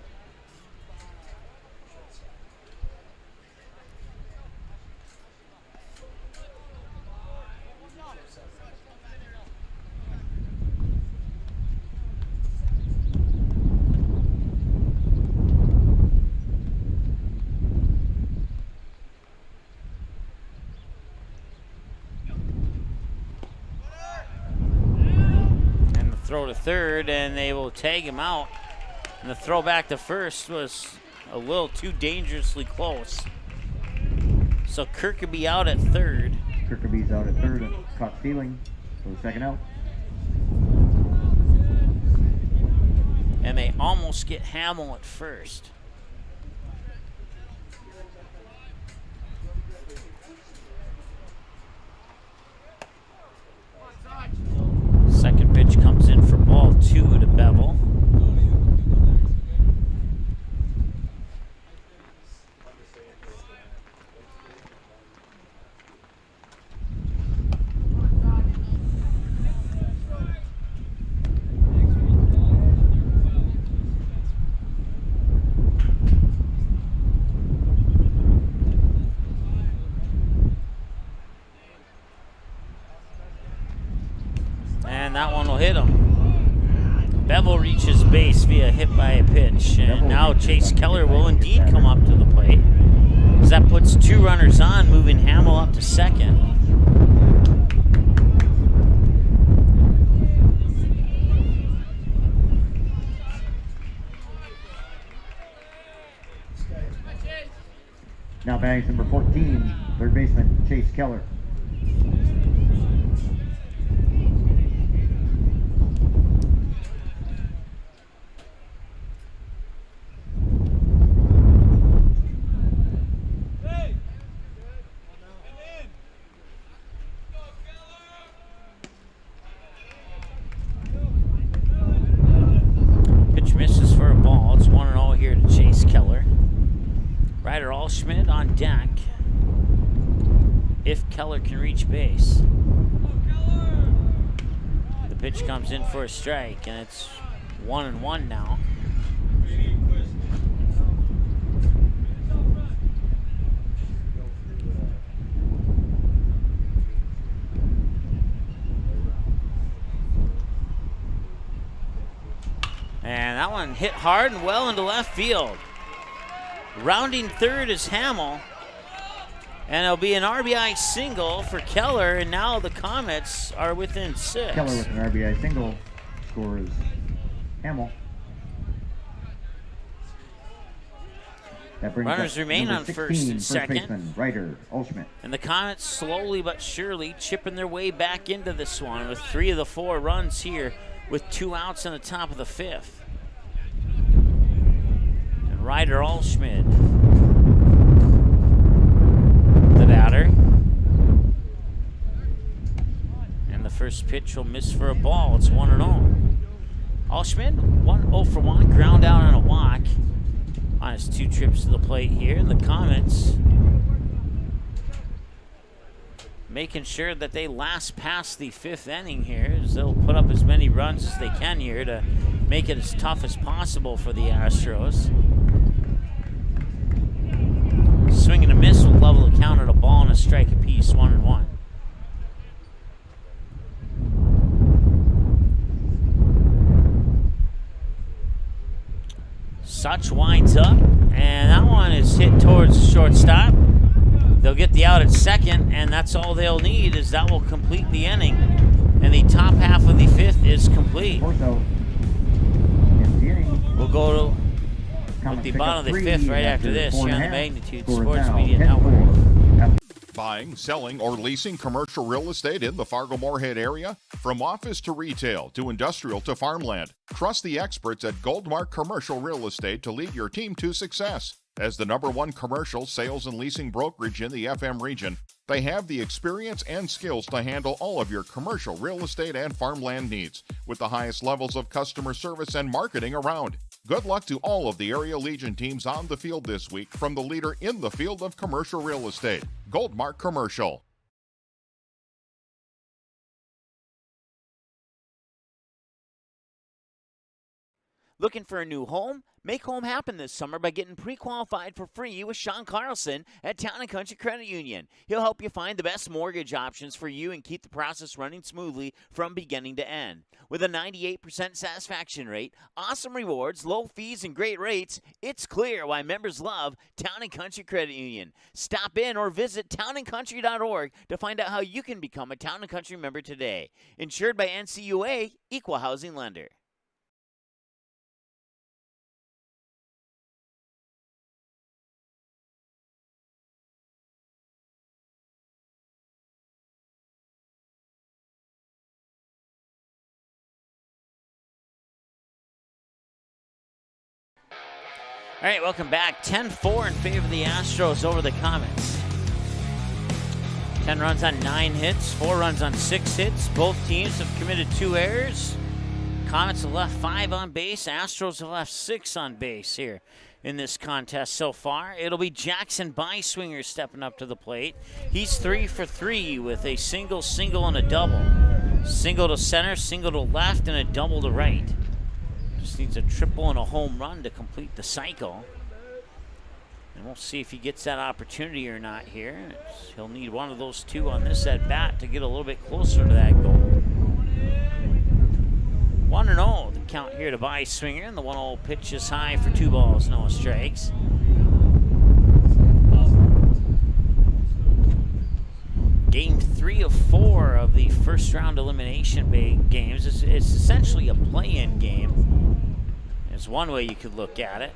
S2: Throw to third, and they will tag him out. And the throw back to first was a little too dangerously close. So Kirkaby out at third.
S10: Kirkaby's out at third and caught stealing for the second out.
S2: And they almost get Hamill at first. Second pitch comes in for ball 2 to Bevel. And that one will hit him. Bevel reaches base via hit by a pitch. And now Chase Keller will indeed come up to the plate, as that puts 2 runners on, moving Hamill up to second.
S10: Now batting number 14, third baseman Chase Keller.
S2: Schmidt on deck if Keller can reach base. The pitch comes in for a strike, and it's 1-1 now. And that one hit hard and well into left field. Rounding third is Hamill, and it'll be an RBI single for Keller, and now the Comets are within 6.
S10: Keller with an RBI single scores Hamill. That brings
S2: runners remain on
S10: 16,
S2: first and second.
S10: Baseman, Ryder Olschmidt.
S2: And the Comets slowly but surely chipping their way back into this one with 3 of the 4 runs here with 2 outs in the top of the 5th. Ryder Olschmidt, the batter. And the first pitch will miss for a ball. It's 1-0. Olschmidt, 1-0 for 1, ground out on a walk on his 2 trips to the plate here. And the Comets making sure that they last past the 5th inning here, as they'll put up as many runs as they can here to make it as tough as possible for the Astros. Swing and a miss will level the count at a ball and a strike apiece, 1-1. Such winds up, and that one is hit towards the shortstop. They'll get the out at second, and that's all they'll need, is that will complete the inning. And the top half of the fifth is complete. We'll go to with the bottom of the fifth right after this here on the Magnitude Sports Media Network.
S5: Buying, selling, or leasing commercial real estate in the Fargo-Moorhead area? From office to retail to industrial to farmland, trust the experts at Goldmark Commercial Real Estate to lead your team to success. As the #1 commercial sales and leasing brokerage in the FM region, they have the experience and skills to handle all of your commercial real estate and farmland needs with the highest levels of customer service and marketing around. Good luck to all of the Area Legion teams on the field this week from the leader in the field of commercial real estate, Goldmark Commercial.
S3: Looking for a new home? Make home happen this summer by getting pre-qualified for free with Sean Carlson at Town & Country Credit Union. He'll help you find the best mortgage options for you and keep the process running smoothly from beginning to end. With a 98% satisfaction rate, awesome rewards, low fees, and great rates, it's clear why members love Town & Country Credit Union. Stop in or visit townandcountry.org to find out how you can become a Town & Country member today. Insured by NCUA, Equal Housing Lender.
S2: All right, welcome back. 10-4 in favor of the Astros over the Comets. 10 runs on 9 hits, 4 runs on 6 hits. Both teams have committed 2 errors. Comets have left 5 on base. Astros have left 6 on base here in this contest so far. It'll be Jackson Beiswinger stepping up to the plate. He's 3 for 3 with a single, and a double. Single to center, single to left, and a double to right. Just needs a triple and a home run to complete the cycle. And we'll see if he gets that opportunity or not here. He'll need one of those 2 on this at-bat to get a little bit closer to that goal. 1-0 the count here to Beiswinger, and the 1-0 pitch is high for 2 balls, no strikes. Game 3 of 4 of the first round elimination games. It's essentially a play-in game. There's one way you could look at it.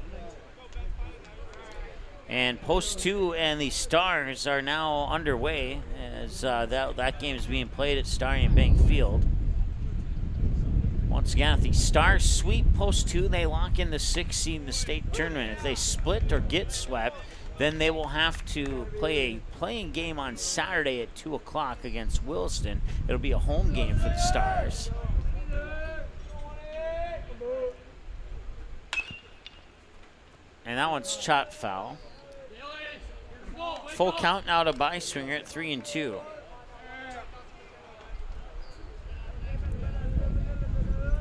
S2: And Post 2 and the Stars are now underway as that game is being played at Stadium Bank Field. Once again, if the Stars sweep Post 2, they lock in the 6th seed in the state tournament. If they split or get swept, then they will have to play a playing game on Saturday at 2 o'clock against Williston. It'll be a home game for the Stars. And that one's shot foul. Full count now to Beiswinger at 3-2.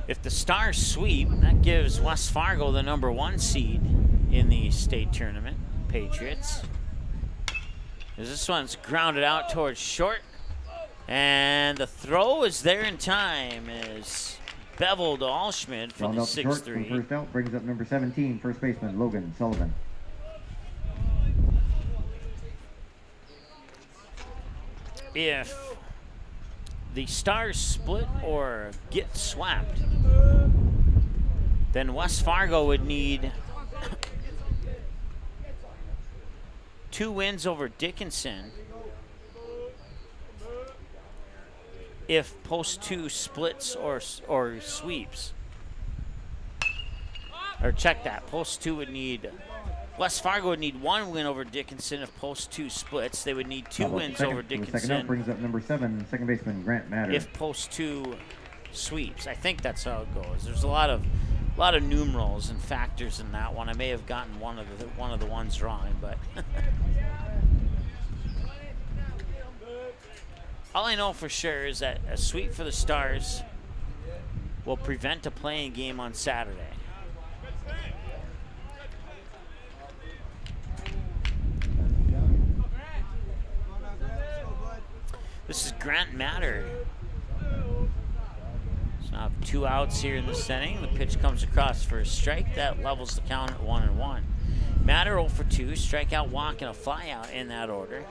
S2: If the Stars sweep, that gives West Fargo the #1 seed in the state tournament. Patriots. As this one's grounded out towards short. And the throw is there in time as Bevel to Allschmidt for the 6-3.
S10: First out brings up number 17, first baseman Logan Sullivan.
S2: If the Stars split or get swept, then West Fargo would need 2 wins over Dickinson if Post 2 splits or sweeps. Or check that. Post 2 would need, West Fargo would need 1 win over Dickinson if Post 2 splits. They would need 2 wins over Dickinson.
S10: Second out brings up number 7, second baseman Grant Matter.
S2: If Post 2 sweeps. I think that's how it goes. There's a lot of numerals and factors in that one. I may have gotten one of the ones wrong, but all I know for sure is that a sweep for the Stars will prevent a playing game on Saturday. This is Grant Matter. So now 2 outs here in this inning. The pitch comes across for a strike. That levels the count at 1-1. Matter 0 for 2, strikeout, walk, and a flyout in that order.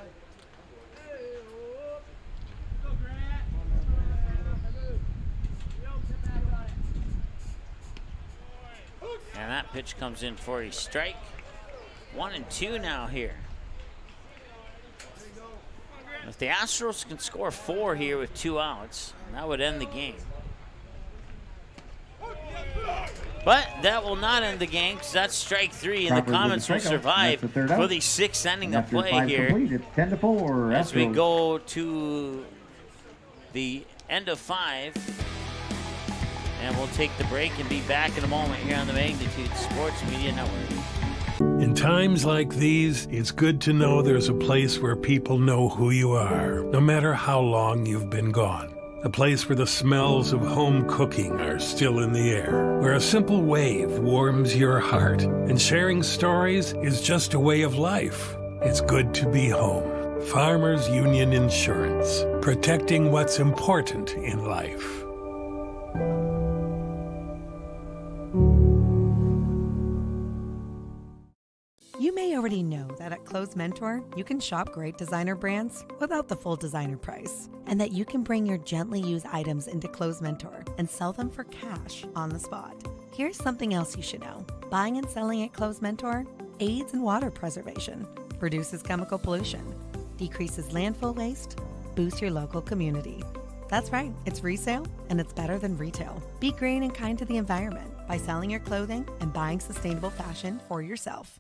S2: And that pitch comes in for a strike. 1-2 now here. If the Astros can score 4 here with 2 outs, that would end the game. But that will not end the game because that's strike 3, and the Comets will survive for the 6th inning of play here.
S10: It's 10-4.
S2: As we go to the end of 5. And we'll take the break and be back in a moment here on the Magnitude Sports Media Network.
S15: In times like these, it's good to know there's a place where people know who you are, no matter how long you've been gone. A place where the smells of home cooking are still in the air, where a simple wave warms your heart, and sharing stories is just a way of life. It's good to be home. Farmers Union Insurance, protecting what's important in life.
S6: You may already know that at Clothes Mentor, you can shop great designer brands without the full designer price, and that you can bring your gently used items into Clothes Mentor and sell them for cash on the spot. Here's something else you should know. Buying and selling at Clothes Mentor aids in water preservation, reduces chemical pollution, decreases landfill waste, boosts your local community. That's right, it's resale, and it's better than retail. Be green and kind to the environment by selling your clothing and buying sustainable fashion for yourself.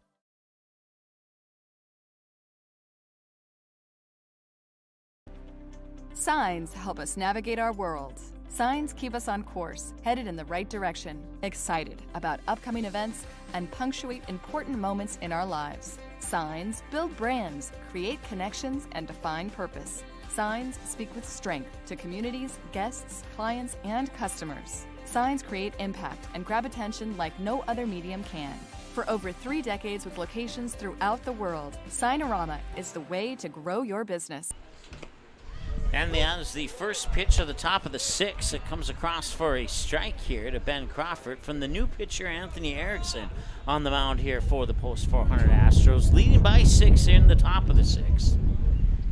S12: Signs help us navigate our world. Signs keep us on course, headed in the right direction, excited about upcoming events, and punctuate important moments in our lives. Signs build brands, create connections, and define purpose. Signs speak with strength to communities, guests, clients, and customers. Signs create impact and grab attention like no other medium can. For over 3 decades with locations throughout the world, Signorama is the way to grow your business.
S2: And that is the first pitch of the top of the 6th. It comes across for a strike here to Ben Crawford from the new pitcher Anthony Erickson on the mound here for the Post 400 Astros, leading by 6 in the top of the 6th.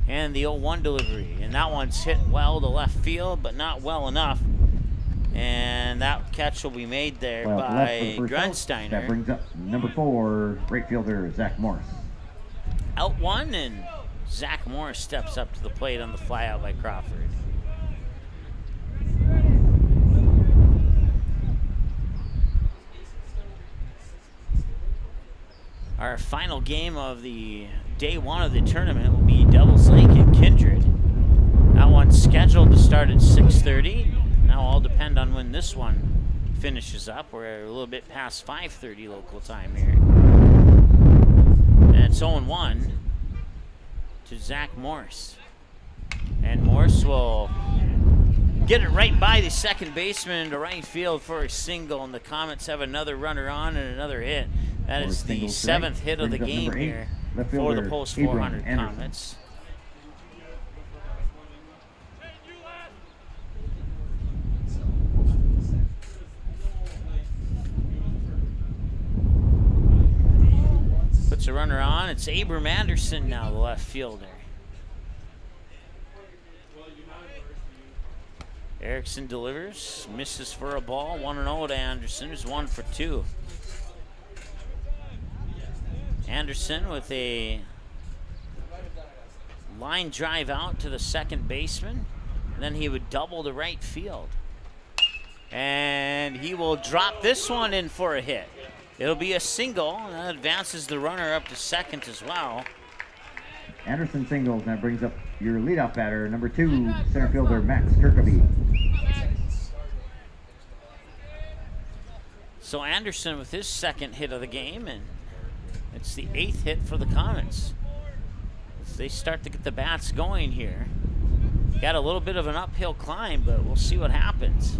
S2: And the 0-1 delivery, and that one's hit well to left field, but not well enough. And that catch will be made there by Grunsteiner.
S10: That brings up number 4, right fielder Zach Morris.
S2: Out 1, and Zach Morris steps up to the plate on the flyout by Crawford. Our final game of the day 1 of the tournament will be Devils Lake and Kindred. That one's scheduled to start at 6:30. Now all depend on when this one finishes up. We're a little bit past 5:30 local time here. And it's 0-1 to Zach Morris. And Morris will get it right by the second baseman to right field for a single, and the Comets have another runner on and another hit. That is the 7th hit of the game here for the Post 400 Comets. Puts a runner on. It's Abram Anderson now, the left fielder. Erickson delivers, misses for a ball. 1-0 to Anderson, who's 1 for 2. Anderson with a line drive out to the second baseman. And then he would double to right field. And he will drop this one in for a hit. It'll be a single, and that advances the runner up to second as well.
S10: Anderson singles, and that brings up your leadoff batter, number 2, center fielder Max Kirkaby.
S2: So Anderson with his second hit of the game, and it's the 8th hit for the Comets. As they start to get the bats going here. Got a little bit of an uphill climb, but we'll see what happens.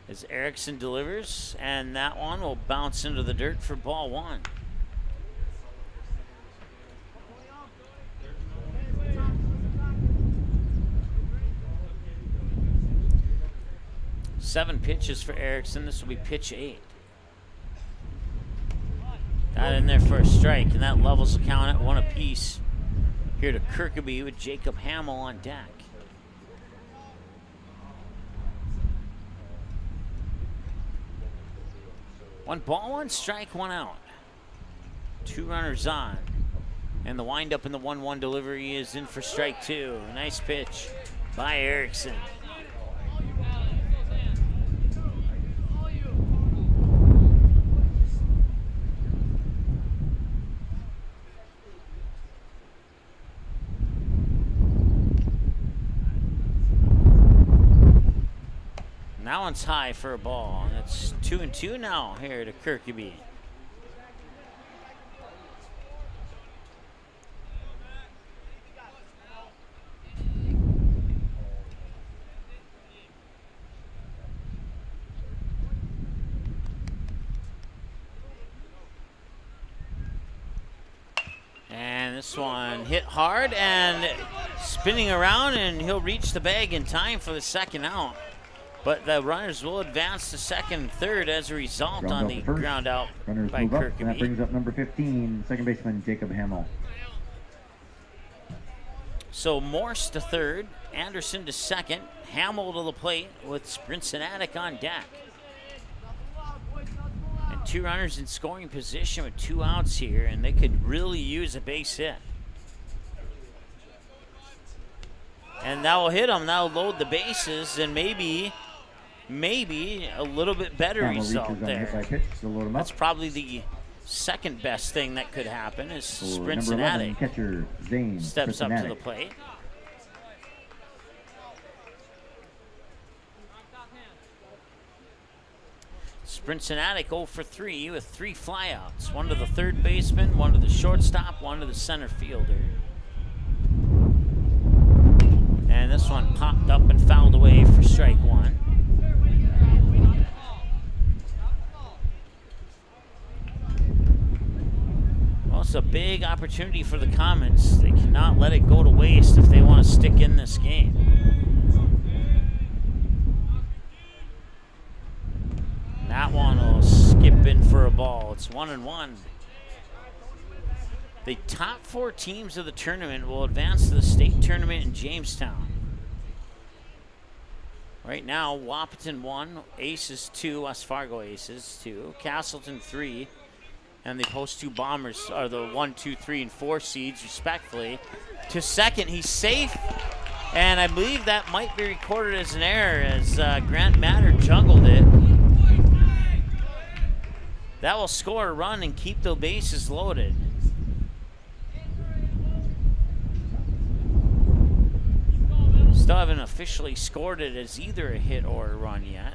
S2: As Erickson delivers, and that one will bounce into the dirt for ball 1. Seven pitches for Erickson. This will be pitch 8. Got in there for a strike, and that levels the count at 1 apiece. Here to Kirkaby with Jacob Hamill on deck. 1 ball, 1 strike, 1 out. 2 runners on. And the windup in the 1-1 delivery is in for strike 2. A nice pitch by Erickson. That one's high for a ball. It's 2-2 now here to Kirkeby. And this one hit hard and spinning around, and he'll reach the bag in time for the second out. But the runners will advance to second and third as a result on the ground out
S10: Runners
S2: by
S10: move up,
S2: Kirkeby.
S10: and that brings up number 15, second baseman Jacob Hamill.
S2: So Morse to third, Anderson to second, Hamill to the plate with Sprincenatic on deck. And 2 runners in scoring position with 2 outs here, and they could really use a base hit. And that will hit them. That will load the bases, and maybe a little bit better result there. That's probably the second best thing that could happen is Sprincenatic
S10: catcher Zane
S2: steps up to the plate. Sprincenatic 0 for 3 with 3 flyouts. 1 to the third baseman, 1 to the shortstop, 1 to the center fielder. And this one popped up and fouled away for strike 1. Well, it's a big opportunity for the Comets. They cannot let it go to waste if they want to stick in this game. That one will skip in for a ball. It's 1-1. The top 4 teams of the tournament will advance to the state tournament in Jamestown. Right now, Wahpeton 1, Aces 2, West Fargo Aces 2, Castleton 3, and the post 2 Bombers are the 1, 2, 3, and 4 seeds, respectfully. To second, he's safe, and I believe that might be recorded as an error as Grant Matter juggled it. That will score a run and keep the bases loaded. Still haven't officially scored it as either a hit or a run yet.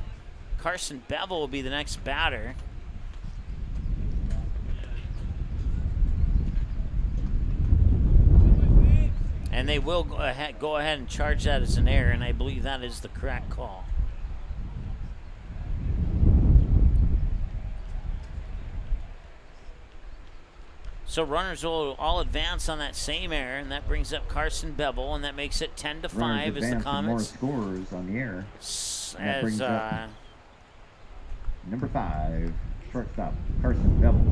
S2: Carson Bevel will be the next batter. And they will go ahead and charge that as an error, and I believe that is the correct call. So runners will all advance on that same error, and that brings up Carson Bevel, and that makes it 10-5 as the Comets.
S10: More scores on the air.
S2: As
S10: number 5, shortstop Carson Bevel.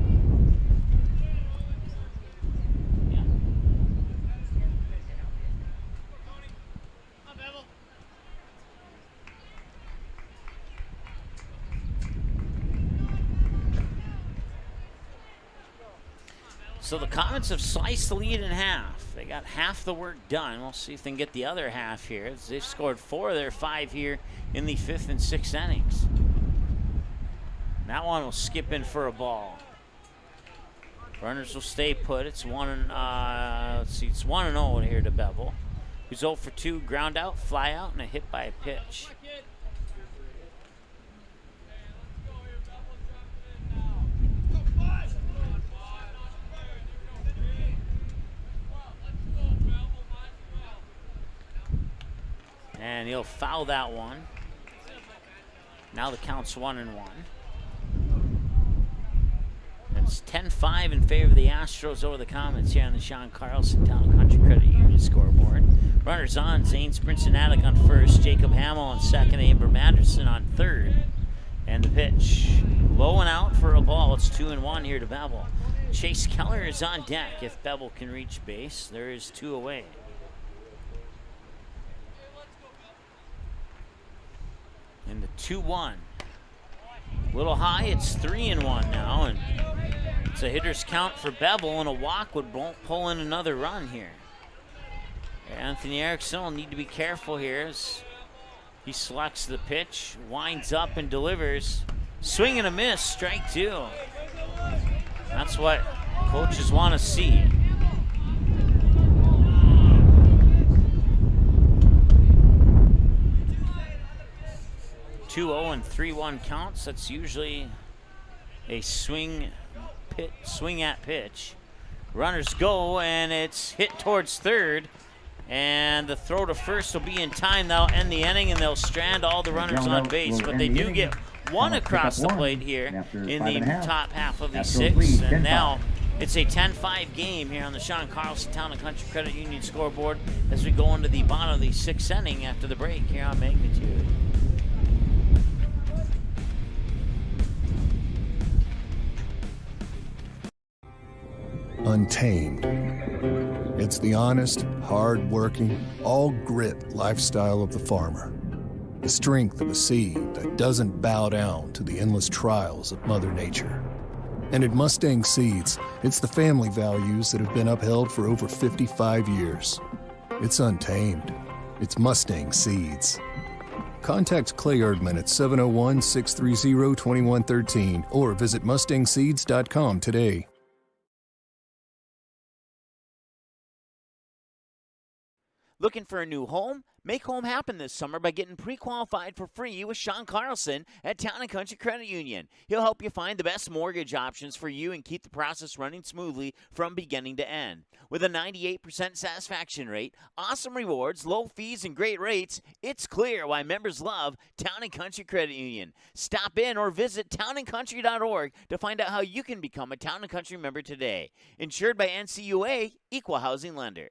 S2: So the Comets have sliced the lead in half. They got half the work done. We'll see if they can get the other half here. They've scored 4 of their 5 here in the 5th and 6th innings. That one will skip in for a ball. Runners will stay put. It's 1-0 here to Bevel, who's 0 for 2, ground out, fly out, and a hit by a pitch. And he'll foul that one. Now the count's 1-1. And it's 10-5 in favor of the Astros over the Comets here on the Sean Carlson Town Country Credit Union scoreboard. Runners on, Zane Sprincenatic on first, Jacob Hamill on second, Amber Manderson on third. And the pitch, low and out for a ball. It's 2-1 here to Bevel. Chase Keller is on deck if Bevel can reach base. There is 2 away. And the 2-1. Little high, it's 3-1 now, and it's a hitter's count for Bevel, and a walk would pull in another run here. Anthony Erickson will need to be careful here as he selects the pitch, winds up and delivers. Swing and a miss, strike 2. That's what coaches want to see. 2-0 and 3-1 counts. That's usually a swing at pitch. Runners go, and it's hit towards third. And the throw to first will be in time. They'll end the inning, and they'll strand all the runners on base. But they do get one across the plate here in the top half of the 6th. And now it's a 10-5 game here on the Sean Carlson Town and Country Credit Union scoreboard as we go into the bottom of the 6th inning after the break here on Magnitude.
S13: Untamed. It's the honest, hard-working, all-grit lifestyle of the farmer. The strength of a seed that doesn't bow down to the endless trials of Mother Nature. And at Mustang Seeds, it's the family values that have been upheld for over 55 years. It's untamed. It's Mustang Seeds. Contact Clay Erdman at 701-630-2113 or visit mustangseeds.com today.
S3: Looking for a new home? Make home happen this summer by getting pre-qualified for free with Sean Carlson at Town & Country Credit Union. He'll help you find the best mortgage options for you and keep the process running smoothly from beginning to end. With a 98% satisfaction rate, awesome rewards, low fees, and great rates, it's clear why members love Town & Country Credit Union. Stop in or visit townandcountry.org to find out how you can become a Town & Country member today. Insured by NCUA, Equal Housing Lender.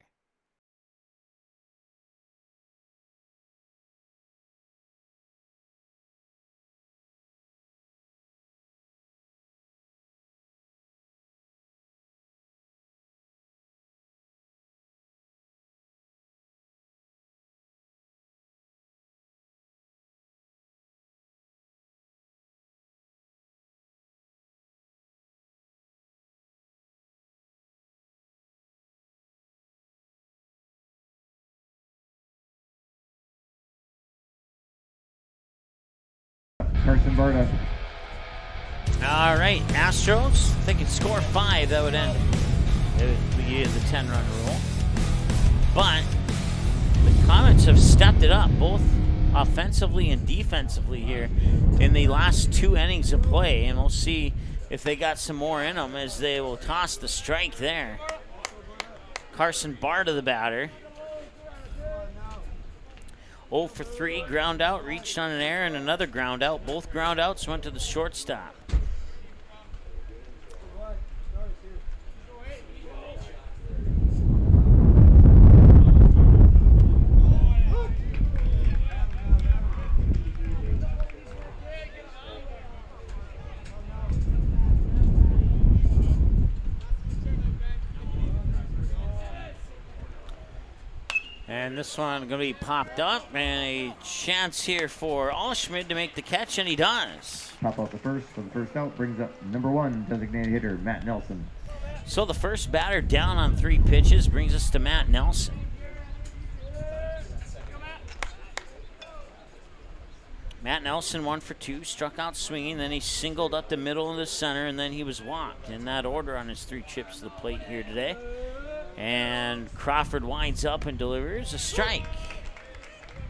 S10: Carson Barta.
S2: All right, Astros. I think it's score 5. That would end the 10-run rule. But the Comets have stepped it up, both offensively and defensively here in the last 2 innings of play. And we'll see if they got some more in them as they will toss the strike there. Carson Barta, the batter. 0 for 3, ground out, reached on an error, and another ground out. Both ground outs went to the shortstop. And this one going to be popped up, and a chance here for Allschmidt to make the catch, and he does.
S10: Pop out the first for the first out, brings up number 1 designated hitter, Matt Nelson.
S2: So the first batter down on 3 pitches brings us to Matt Nelson. Matt Nelson 1 for 2, struck out swinging, then he singled up the middle of the center, and then he was walked in that order on his 3 trips to the plate here today. And Crawford winds up and delivers a strike.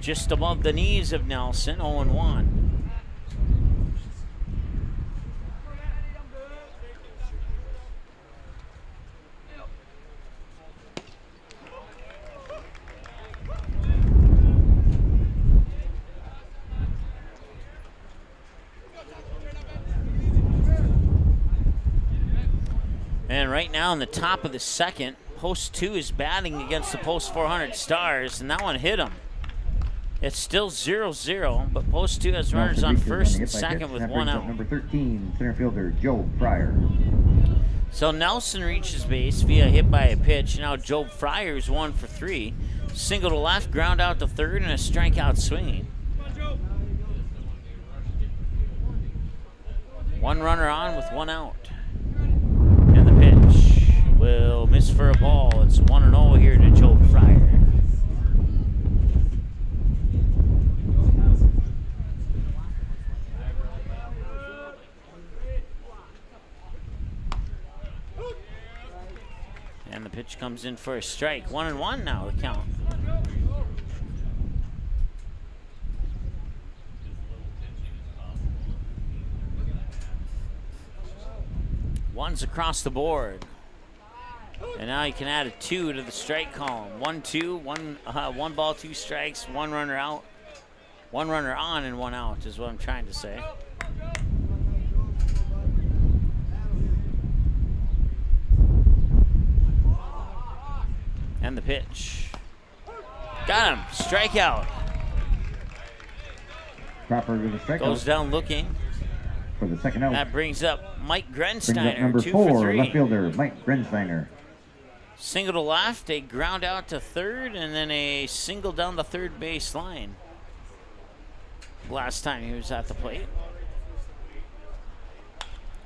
S2: Just above the knees of Nelson, 0-1. And right now in the top of the 2nd, Post 2 is batting against the Post 400 Stars, and that one hit him. It's still 0-0, but Post 2 has runners on first and second with 1 out.
S10: Number 13, center fielder Joe Fryer.
S2: So Nelson reaches base via hit by a pitch. Now Joe Fryer's 1 for 3. Single to left, ground out to third, and a strikeout swinging. One runner on with one out. And the pitch will miss for a ball. It's 1-0 here to Joe Fryer. And the pitch comes in for a strike. 1-1 now, the count. One's across the board. And now you can add a 2 to the strike column. 1-2, one ball, 2 strikes, one runner out. One runner on and one out is what I'm trying to say. And the pitch. Got him. Strikeout.
S10: Crawford with a strikeout.
S2: Goes down looking.
S10: For the second out.
S2: That brings up Mike Grensteiner.
S10: Brings up number
S2: 2
S10: 4,
S2: for 3.
S10: left fielder Mike Grensteiner.
S2: Single to left, a ground out to third, and then a single down the third base line. Last time he was at the plate.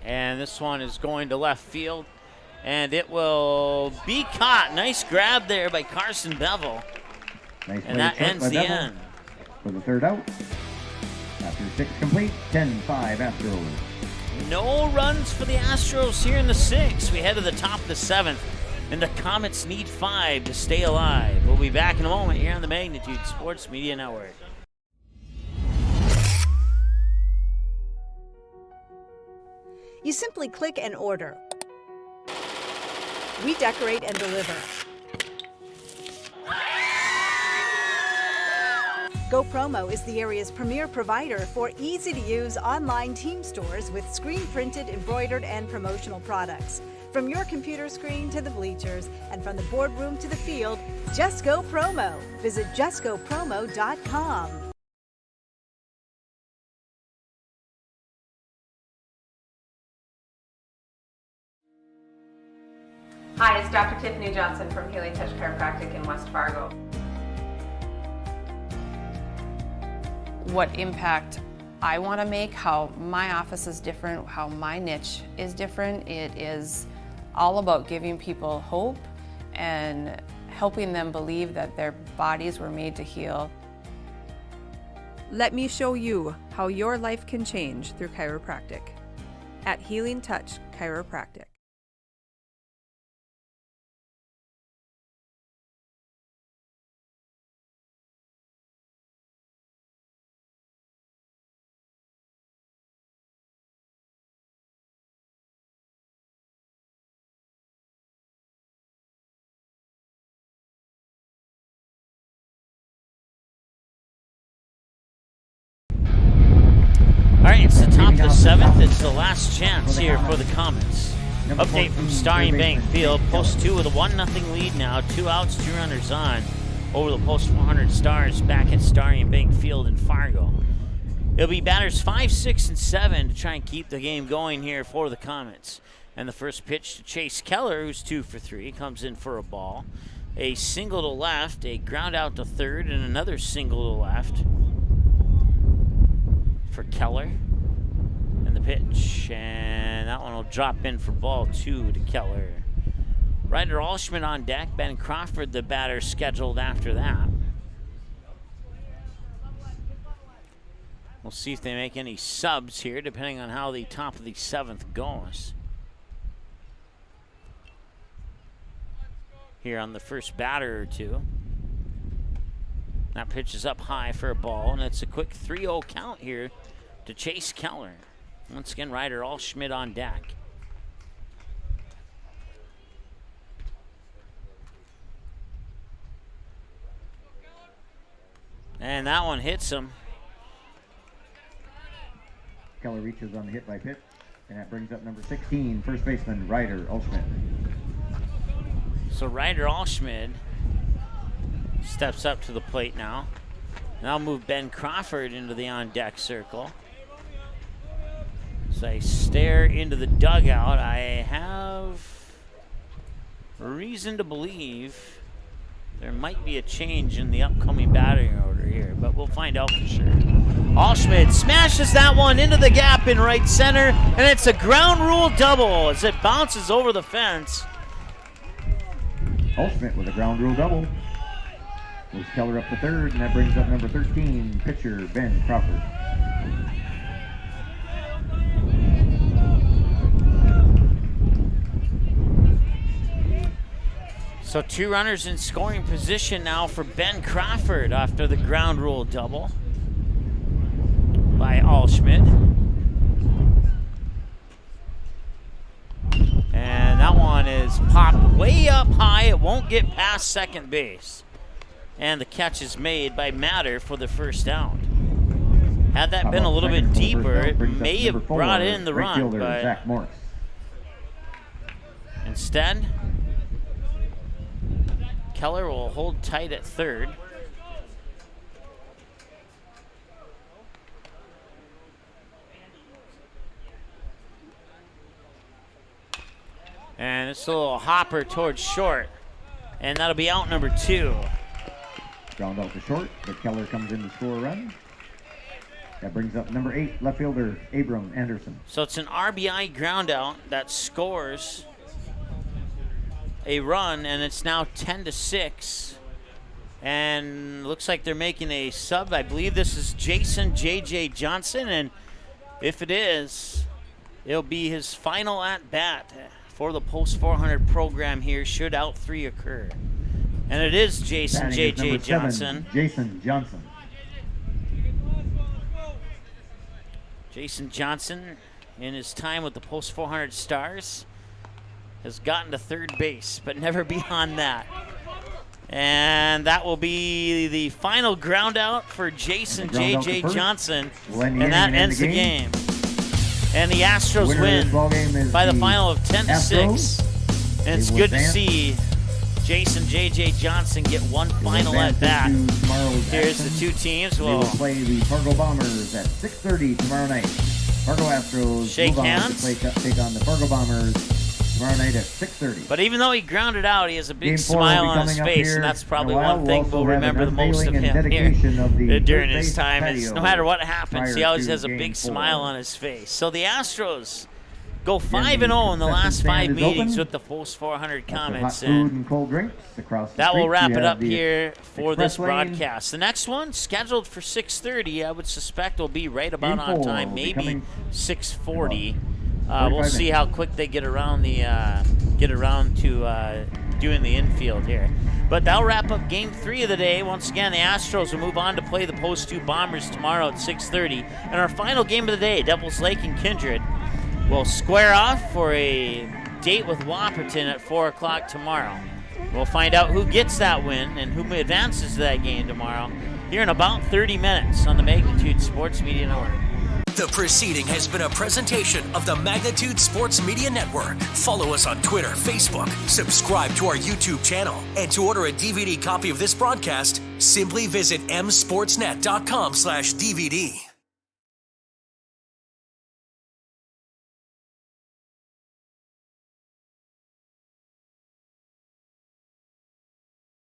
S2: And this one is going to left field. And it will be caught. Nice grab there by Carson Bevel.
S10: Nice
S2: and that ends the
S10: Bevel
S2: end.
S10: For the third out. After 6 complete, 10-5 Astros.
S2: No runs for the Astros here in the 6th. We head to the top of the 7th. And the Comets need 5 to stay alive. We'll be back in a moment here on the Magnitude Sports Media Network.
S4: You simply click and order. We decorate and deliver. GoPromo is the area's premier provider for easy-to-use online team stores with screen-printed, embroidered, and promotional products. From your computer screen to the bleachers, and from the boardroom to the field, just go promo. Visit justgopromo.com.
S7: Hi, it's Dr. Tiffany Johnson from Healing Touch Chiropractic in West Fargo. What impact I want to make, how my office is different, how my niche is different. It is all about giving people hope and helping them believe that their bodies were made to heal.
S8: Let me show you how your life can change through chiropractic at Healing Touch Chiropractic.
S2: All right, it's the top of the 7th. It's the last chance here for the Comets. Update from Starring Bank Field. Post 2 with a 1-0 lead now. 2 outs, 2 runners on over the Post 400 Stars back at Starring Bank Field in Fargo. It'll be batters 5, 6, and 7 to try and keep the game going here for the Comets. And the first pitch to Chase Keller, who's 2 for 3, comes in for a ball. A single to left, a ground out to third, and another single to left for Keller. And the pitch, and that one will drop in for ball 2 to Keller. Ryder Alschmidt on deck, Ben Crawford the batter scheduled after that. We'll see if they make any subs here depending on how the top of the 7th goes. Here on the first batter or two. That pitch is up high for a ball, and it's a quick 3-0 count here to Chase Keller. Once again, Ryder Alschmidt on deck. And that one hits him.
S10: Keller reaches on the hit by pitch, and that brings up number 16, first baseman Ryder Alschmidt.
S2: So Ryder Alschmidt steps up to the plate now. Now move Ben Crawford into the on-deck circle. As I stare into the dugout, I have reason to believe there might be a change in the upcoming batting order here, but we'll find out for sure. Allschmidt smashes that one into the gap in right center, and it's a ground rule double as it bounces over the fence.
S10: Allschmidt with a ground rule double. Moves Keller up to third, and that brings up number 13, pitcher Ben Crawford.
S2: So 2 runners in scoring position now for Ben Crawford after the ground rule double by Allschmidt. And that one is popped way up high. It won't get past second base. And the catch is made by Matter for the first out. Had that been a little bit deeper, it may have brought in the run, but instead, Keller will hold tight at third. And it's a little hopper towards short. And that'll be out number 2.
S10: Ground out to short, but Keller comes in to score a run. That brings up number 8, left fielder Abram Anderson.
S2: So it's an RBI ground out that scores a run, and it's now 10-6. And looks like they're making a sub. I believe this is Jason J.J. Johnson, and if it is, it'll be his final at-bat for the Post 400 program here, should out 3 occur. And it is Jason J.J. Johnson.
S10: Jason Johnson.
S2: Jason Johnson, in his time with the Post 400 Stars, has gotten to third base, but never beyond that. And that will be the final ground out for Jason J.J. Johnson, and that ends the game. And the Astros win by the final of 10-6. And it's good to see Jason J.J. Johnson get one final at bat. Here's the 2 teams.
S10: They will play the Fargo Bombers at 6:30 tomorrow night. Fargo Astros
S2: shake hands
S10: to take on the Fargo Bombers tomorrow night at 6:30.
S2: But even though he grounded out, he has a big smile on his face, and that's probably one thing we'll remember the most of him here during his time. Is no matter what happens, he always has a big smile on his face. So the Astros go 5-0 in the last 5 meetings with the Post 400 Comets, and that will wrap it up here for this broadcast. The next one, scheduled for 6:30, I would suspect will be right about on time, maybe 6:40. We'll see how quick they get around to doing the infield here. But that'll wrap up Game 3 of the day. Once again, the Astros will move on to play the Post 2 Bombers tomorrow at 6:30. And our final game of the day, Devils Lake and Kindred, will square off for a date with Whopperton at 4 o'clock tomorrow. We'll find out who gets that win and who advances to that game tomorrow here in about 30 minutes on the Magnitude Sports Media Network.
S1: The proceeding has been a presentation of the Magnitude Sports Media Network. Follow us on Twitter, Facebook, subscribe to our YouTube channel, and to order a DVD copy of this broadcast, simply visit msportsnet.com/DVD.